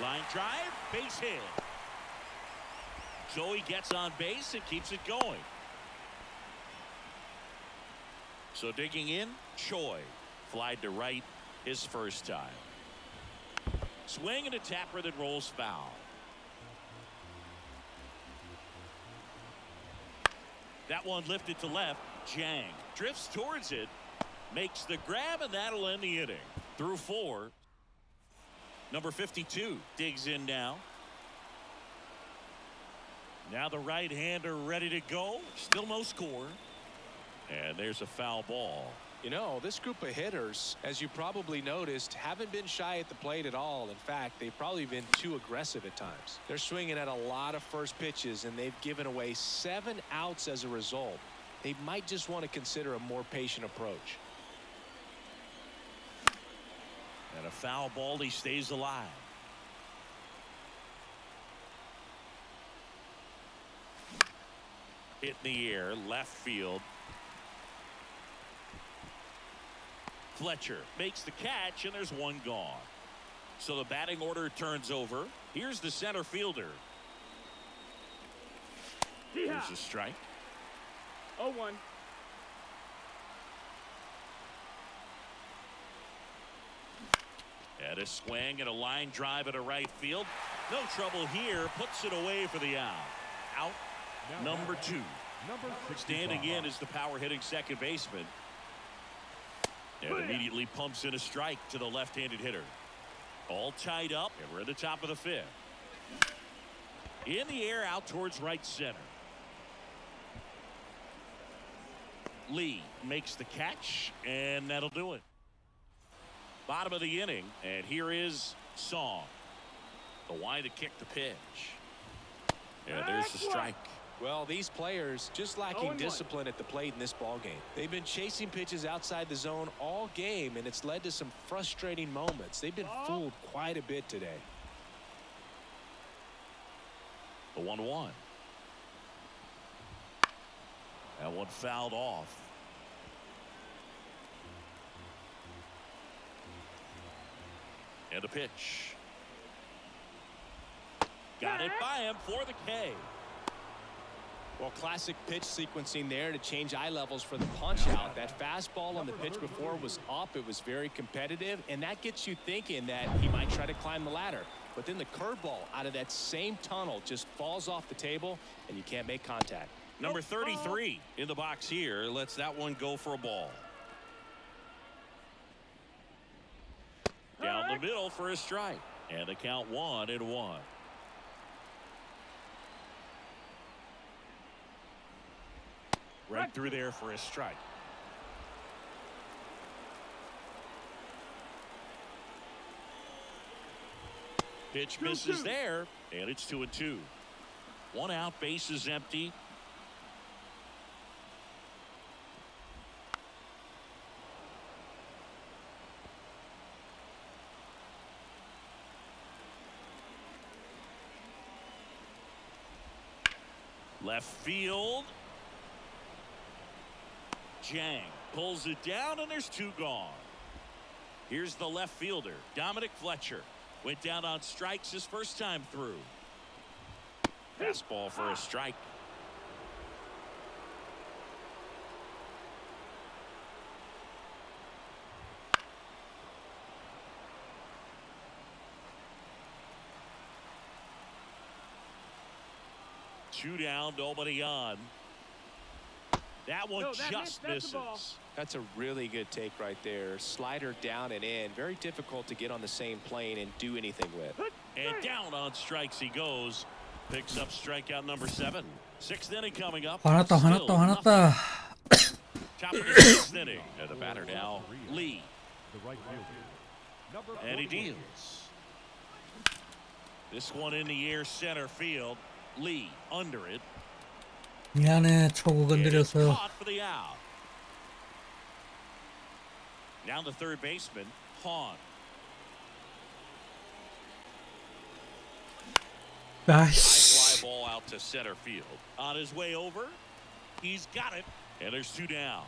Line drive, base hit. Joey gets on base and keeps it going. So digging in, Choi. Flied to right his first time. Swing and a tapper that rolls foul. That one lifted to left. Jang drifts towards it. Makes the grab, and that'll end the inning. Through 4. Number 52 digs in now. Now the right-hander ready to go. Still no score. And there's a foul ball. You know, this group of hitters, as you probably noticed, haven't been shy at the plate at all. In fact, they've probably been too aggressive at times. They're swinging at a lot of first pitches, and they've given away 7 outs as a result. They might just want to consider a more patient approach. And a foul ball, he stays alive. Hit in the air, left field. Fletcher makes the catch, and there's 1 gone. So the batting order turns over. Here's the center fielder. Here's a strike. 0-1. And a swing and a line drive at a right field. No trouble here. Puts it away for the out. Out number 2. Standing in is the power hitting second baseman. And immediately pumps in a strike to the left-handed hitter. All tied up, and we're at the top of the 5th. In the air out towards right center. Lee makes the catch, and that'll do it. Bottom of the inning, and here is Song. The wide to kick the pitch. And there's the strike. Well, these players just lacking 0-1. discipline at the plate in this ball game. They've been chasing pitches outside the zone all game, and it's led to some frustrating moments. They've been fooled quite a bit today. The 1-1. That one fouled off. And a pitch. Got it by him for the K. Well, classic pitch sequencing there to change eye levels for the punch out. That fastball on the pitch before was up. It was very competitive, and that gets you thinking that he might try to climb the ladder. But then the curveball out of that same tunnel just falls off the table, and you can't make contact. Number 33 in the box here lets that one go for a ball. Down the middle for a strike. And the count 1-1. Right through there for a strike. Pitch misses there, and it's 2-2. 1 out, base is empty. Left field. Jang pulls it down, and there's 2 gone. Here's the left fielder, Dominic Fletcher. Went down on strikes his first time through. Fastball for a strike. Two down, nobody on. That one just misses. That's a really good take right there. Slider down and in. Very difficult to get on the same plane and do anything with. And down on strikes he goes. Picks up strikeout number 7. 6th inning coming up. 화났다 Still 화났다. Top of the 6th inning. And the batter now, Lee. The right fielder. Number And he 41. deals. This one in the air center field. Lee under it. 미안해 초구 And it's 건드려서. caught for the out. Now the third baseman, Hahn. High 아이씨. fly ball out to center field. On his way over, he's got it. And there's 2 down.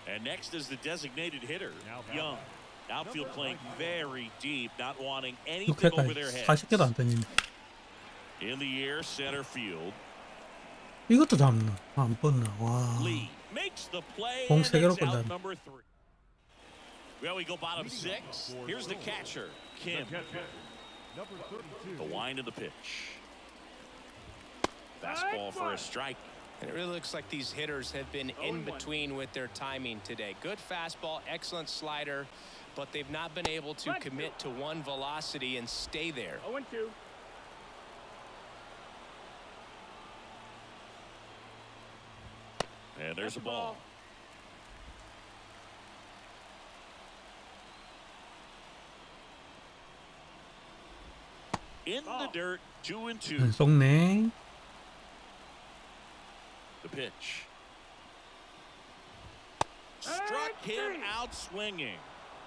And next is the designated hitter, Young. Outfield playing very deep, not wanting anything over their 6회까지 heads. 40개도 안 던진다. In the air, center field. 이것도 잡나? 안 뻗나? 와. Lee makes the play. 공 And 3개로 it's out 끝났네. number 3. Well, we go bottom 6. Here's the catcher, Kim. Number 32. The wind of the pitch. Fastball for a strike. And it really looks like these hitters have been in between with their timing today. Good fastball, excellent slider, but they've not been able to commit to one velocity and stay there. 0-2. And there's a ball. In the dirt, 2-2. 안 속네. The pitch. Struck him out swinging.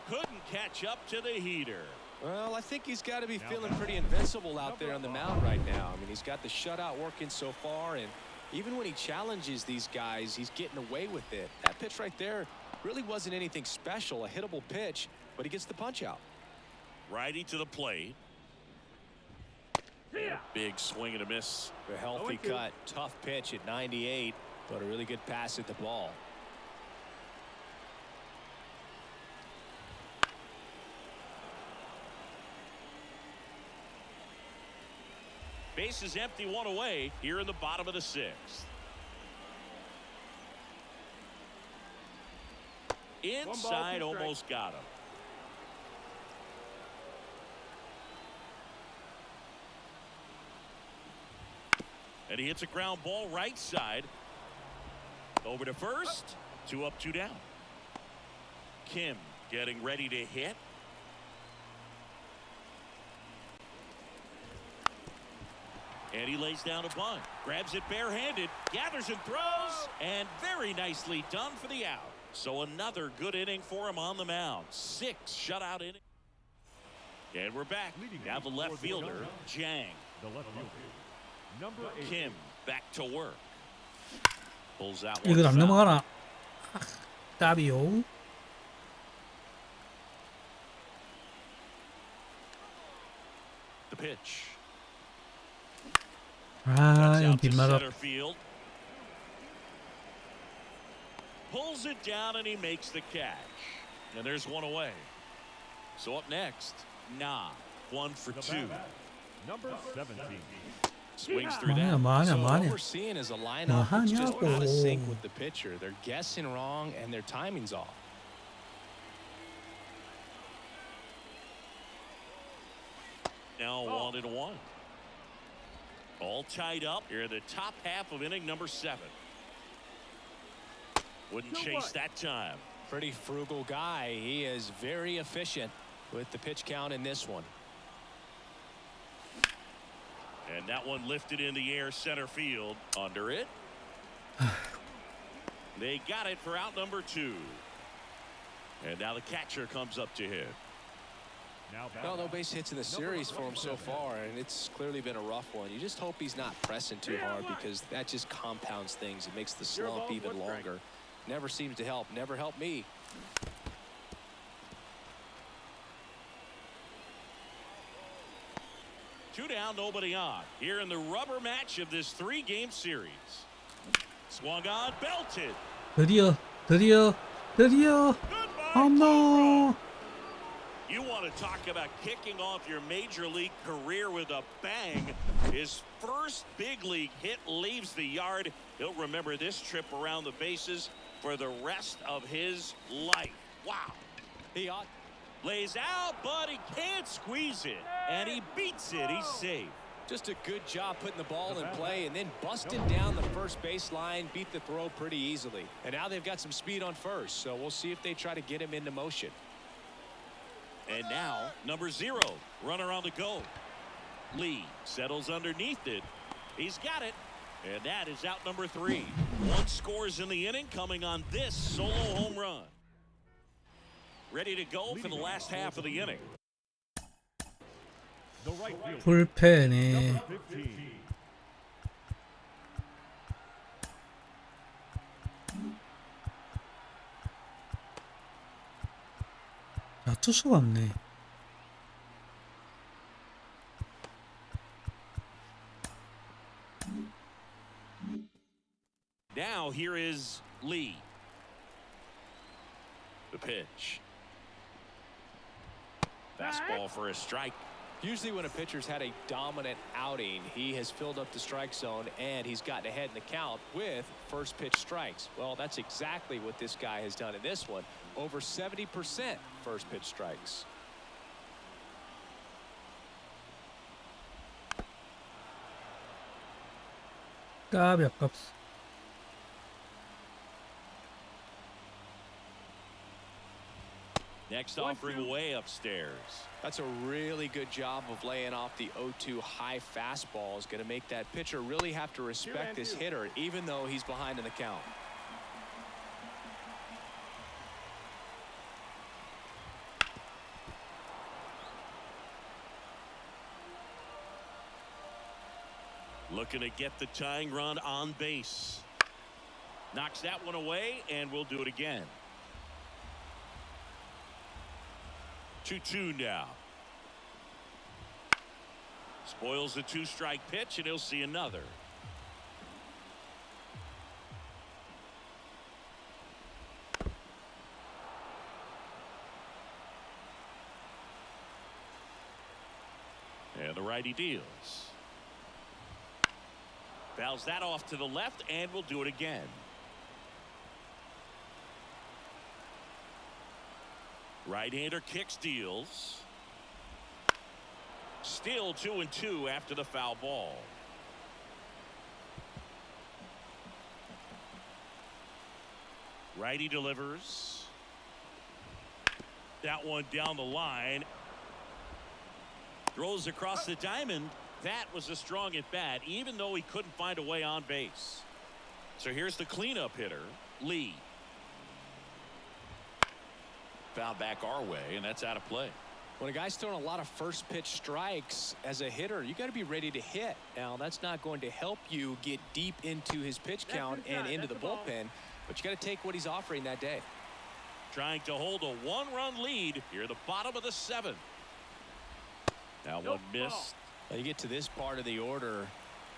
Couldn't catch up to the heater. Well, I think he's got to be feeling pretty invincible out there on the mound right now. I mean, he's got the shutout working so far, and even when he challenges these guys, he's getting away with it. That pitch right there really wasn't anything special, a hittable pitch, but he gets the punch out. Righty to the plate. And a big swing and a miss. A healthy cut, tough pitch at 98, but a really good pass at the ball. Base is empty, 1 away here in the bottom of the 6th. Inside, almost got him. And he hits a ground ball right side. Over to first. 2 up, 2 down. Kim getting ready to hit. And he lays down a bunt. Grabs it barehanded. Gathers and throws. And very nicely done for the out. So another good inning for him on the mound. 6 shutout innings. And we're back. Now the left fielder, Jang. The left fielder, number 8. Kim back to work. Pulls out 이걸 안 one foul. 넘어가나? 까비요. The pitch. 아, Cuts 이건 out to 빗맞아. center field. Pulls it down and he makes the catch. And there's one away. So up next, Nah. 1 for 2. Number 17. Swings through 뭐하냐, that. 뭐하냐, So what 뭐하냐. we're seeing is a lineup that's just 뭐하냐고. out of sync with the pitcher. They're guessing wrong and their timing's off. Now 1-1. All tied up here in the top half of inning number 7. Wouldn't chase that time. Pretty frugal guy. He is very efficient with the pitch count in this one. And that one lifted in the air center field. Under it. They got it for out number 2. And now the catcher comes up to hit. Well, no base hits in the series for him so far, and it's clearly been a rough one. You just hope he's not pressing too hard because that just compounds things. It makes the slump even longer. Never seems to help. Never helped me. Two down, nobody on. Here in the rubber match of this 3-game series. Swung on, belted. 드디어. 홈런. You want to talk about kicking off your major league career with a bang. His first big league hit leaves the yard. He'll remember this trip around the bases for the rest of his life. Wow. He ought. Lays out, but he can't squeeze it. And he beats it. He's safe. Just a good job putting the ball in play and then busting down the first baseline, beat the throw pretty easily. And now they've got some speed on first, so we'll see if they try to get him into motion. And now, number 0, runner on the go. Lee settles underneath it. He's got it. And that is out number 3. 1 scores in the inning coming on this solo home run. Ready to go for the last half of the inning. The right fielder, 불펜에. number 15. 야, 투수가 없네. Now here is Lee. The pitch. Fastball for a strike. Usually when a pitcher's had a dominant outing, he has filled up the strike zone and he's gotten ahead in the count with first pitch strikes. Well, that's exactly what this guy has done in this one. Over 70% first pitch strikes. 까비 아깝어. Next offering way upstairs. That's a really good job of laying off the 0-2 high fastball. Is going to make that pitcher really have to respect this hitter, even though he's behind in the count. Looking to get the tying run on base. Knocks that one away, and we'll do it again. 2-2 now. Spoils the 2-strike pitch, and he'll see another. And the righty deals. Fouls that off to the left, and we'll do it again. Right-hander kicks, deals. Still 2-2 after the foul ball. Righty delivers. That one down the line. Throws across the diamond. That was a strong at bat, even though he couldn't find a way on base. So here's the cleanup hitter, Lee. Foul back our way, and that's out of play. When a guy's throwing a lot of first pitch strikes as a hitter, you got to be ready to hit. Now, that's not going to help you get deep into his pitch count and into the bullpen, but you got to take what he's offering that day. Trying to hold a one-run lead here at the bottom of the 7th. Now one missed. Now you get to this part of the order.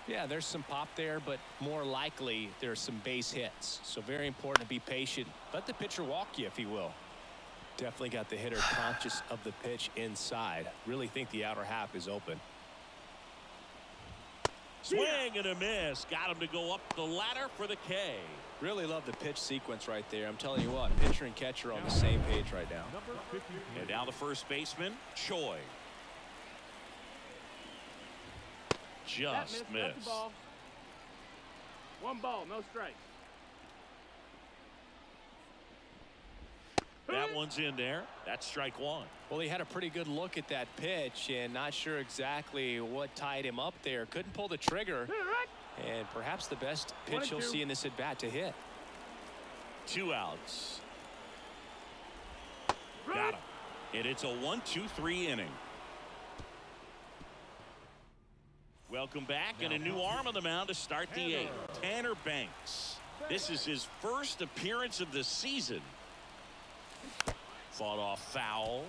Yeah, there's some pop there, but more likely there's some base hits. So very important to be patient. Let the pitcher walk you, if he will. Definitely got the hitter conscious of the pitch inside. Really think the outer half is open. Swing and a miss. Got him to go up the ladder for the K. Really love the pitch sequence right there. I'm telling you what, pitcher and catcher are on the same page right now. And now the first baseman, Choi. Just missed. One ball, no strikes. That one's in there. That's strike one. Well, he had a pretty good look at that pitch and not sure exactly what tied him up there. Couldn't pull the trigger. And perhaps the best pitch you'll see in this at bat to hit. 2 outs. Got him. And it's a 1-2-3 inning. Welcome back, and a new arm on the mound to start the 8th. Tanner Banks. This is his first appearance of the season. Fought off foul.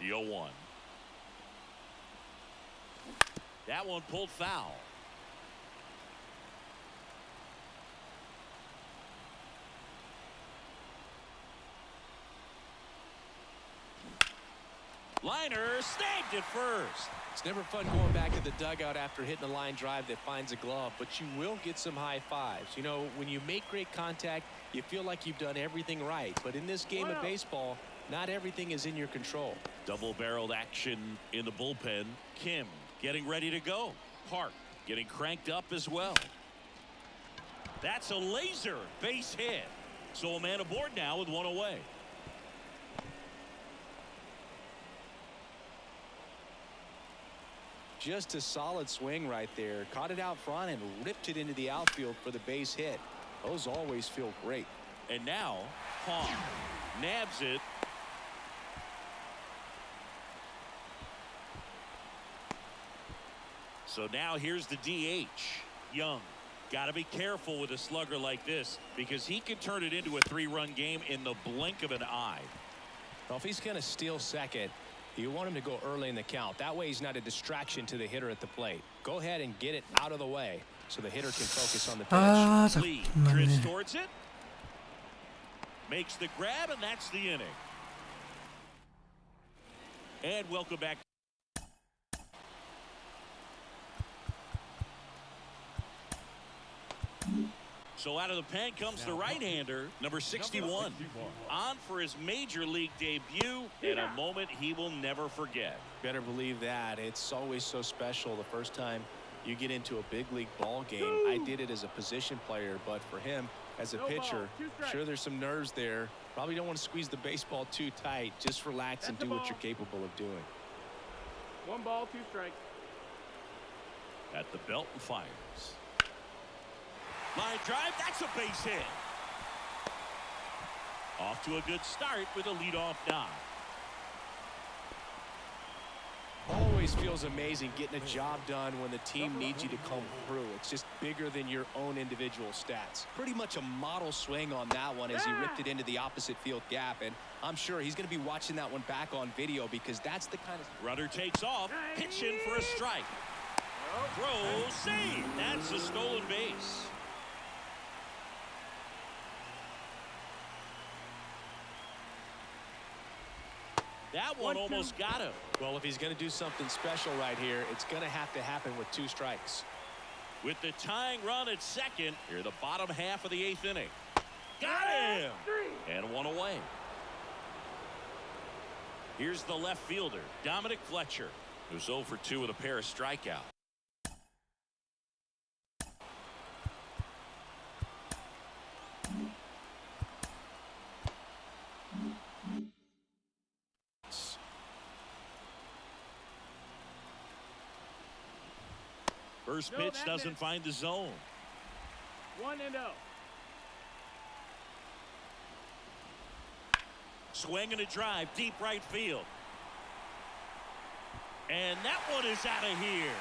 The 0-1. That one pulled foul. Liner snagged it first. It's never fun going back to the dugout after hitting a line drive that finds a glove, but you will get some high fives. You know, when you make great contact, you feel like you've done everything right. But in this game of baseball, not everything is in your control. Double-barreled action in the bullpen. Kim getting ready to go. Park getting cranked up as well. That's a laser base hit. So a man aboard now with one away. Just a solid swing right there. Caught it out front and ripped it into the outfield for the base hit. Those always feel great. And now Hahn nabs it. So now here's the DH. Young. Got to be careful with a slugger like this because he can turn it into a 3-run game in the blink of an eye. Well, if he's going to steal second, you want him to go early in the count. That way he's not a distraction to the hitter at the plate. Go ahead and get it out of the way so the hitter can focus on the pitch. Lee drifts towards it. Makes the grab, and that's the inning. And welcome back. So out of the pen comes the right-hander, number 61, on for his major league debut in a moment he will never forget. Better believe that. It's always so special the first time you get into a big league ball game. I did it as a position player, but for him as a pitcher, sure there's some nerves there. Probably don't want to squeeze the baseball too tight. Just relax and do what you're capable of doing. 1 ball, 2 strikes. At the belt and fires. Line drive, that's a base hit. Off to a good start with a leadoff knock. Always feels amazing getting a job done when the team needs you to come through. It's just bigger than your own individual stats. Pretty much a model swing on that one as he ripped it into the opposite field gap, and I'm sure he's going to be watching that one back on video because that's the kind of... Runner takes off, pitching for a strike. Throw, save. That's a stolen base. That one almost got him. Well, if he's going to do something special right here, it's going to have to happen with 2 strikes. With the tying run at second, here the bottom half of the 8th inning. Got him! And 1 away. Here's the left fielder, Dominic Fletcher, who's 0 for 2 with a pair of strikeouts. First No, pitch that doesn't missed. find the zone. 1-0. Swing and a drive, deep right field. And that one is out of here.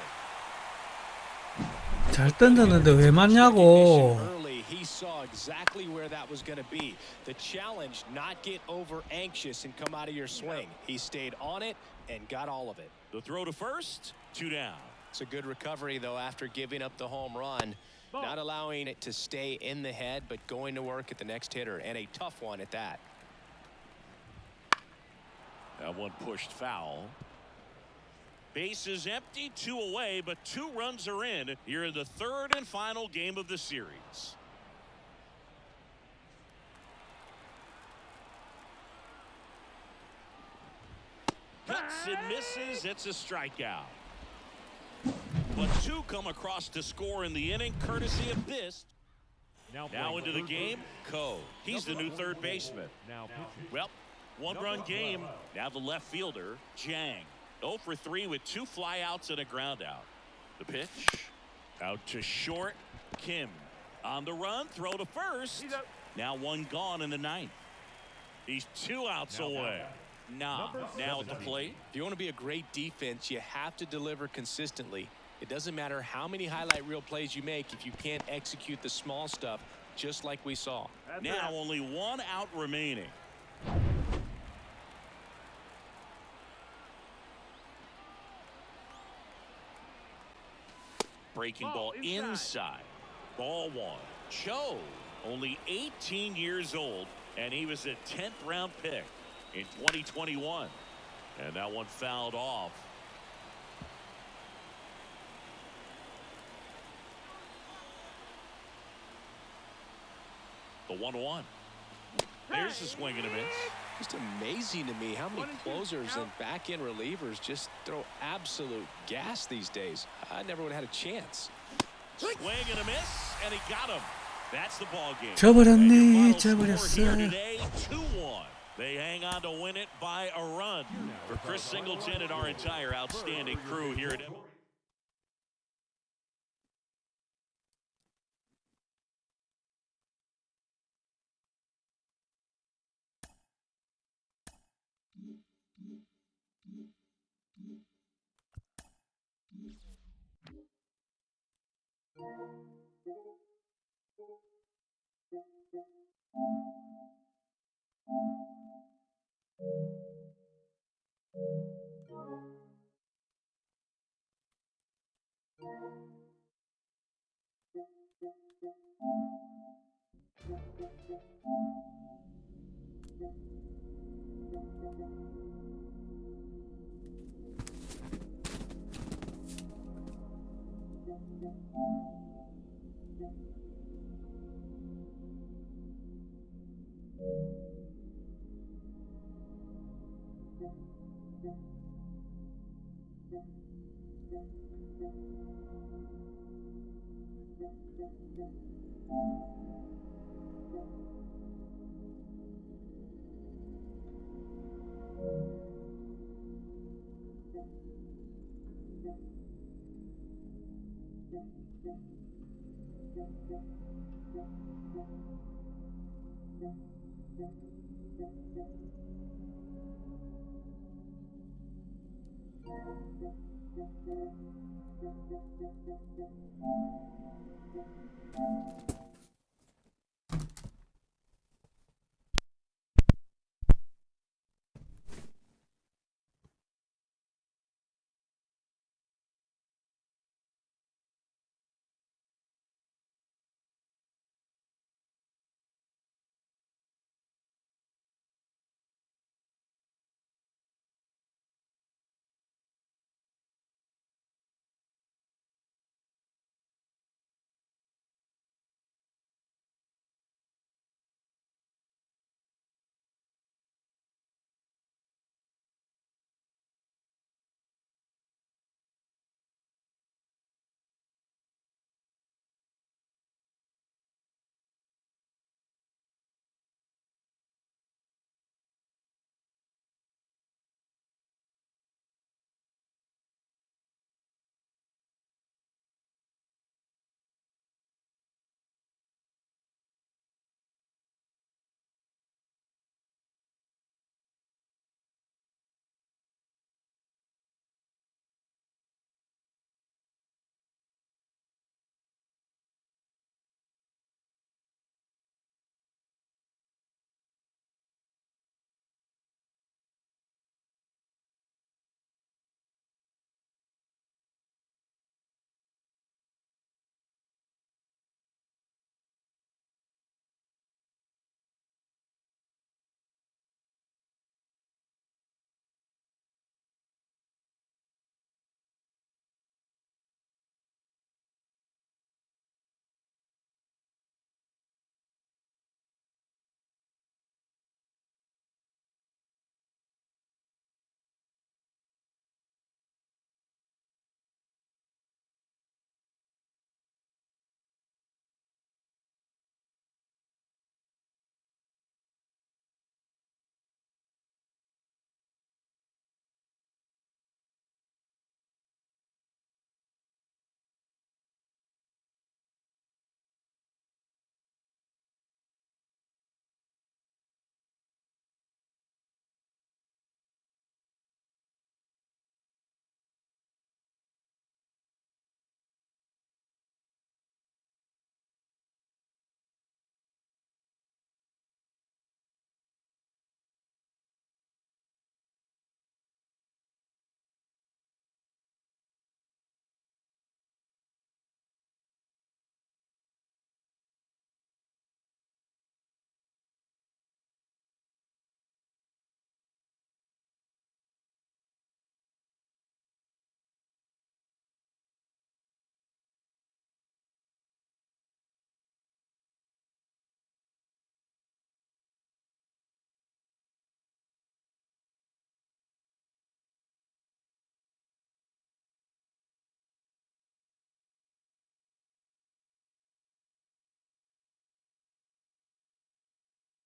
잘 던졌는데 왜 맞냐고. Early, he saw exactly where that was going to be. The challenge, not get over anxious and come out of your swing. He stayed on it and got all of it. The throw to first, 2 down. It's a good recovery, though, after giving up the home run. Not allowing it to stay in the head, but going to work at the next hitter, and a tough one at that. That one pushed foul. Base is empty, 2 away, but 2 runs are in here in the 3rd and final game of the series. Cuts and misses. It's a strikeout. But 2 come across to score in the inning, courtesy of this. Now into the game, Coe. He's the new third baseman. Now pitching. Well, 1-run game. Now the left fielder, Jang. 0 for 3 with 2 flyouts and a ground out. The pitch out to short. Kim on the run, throw to first. He's up. Now 1 gone in the 9th. He's 2 outs away. Now at the plate. If you want to be a great defense, you have to deliver consistently. It doesn't matter how many highlight reel plays you make if you can't execute the small stuff, just like we saw. That's Now it. only 1 out remaining. Breaking ball inside. Ball 1. Cho, only 18 years old, and he was a 10th round pick in 2021. And that one fouled off. The 1-1. There's a swing and a miss. Just amazing to me how many 1 and 2, closers out. and back-end relievers just throw absolute gas these days. I never would have had a chance. Swing and a miss, and he got him. That's the ball game. 져버렸네, And your final score here 져버렸어. today, 2-1. They hang on to win it by a run. For Chris Singleton and our entire outstanding crew here at MLB.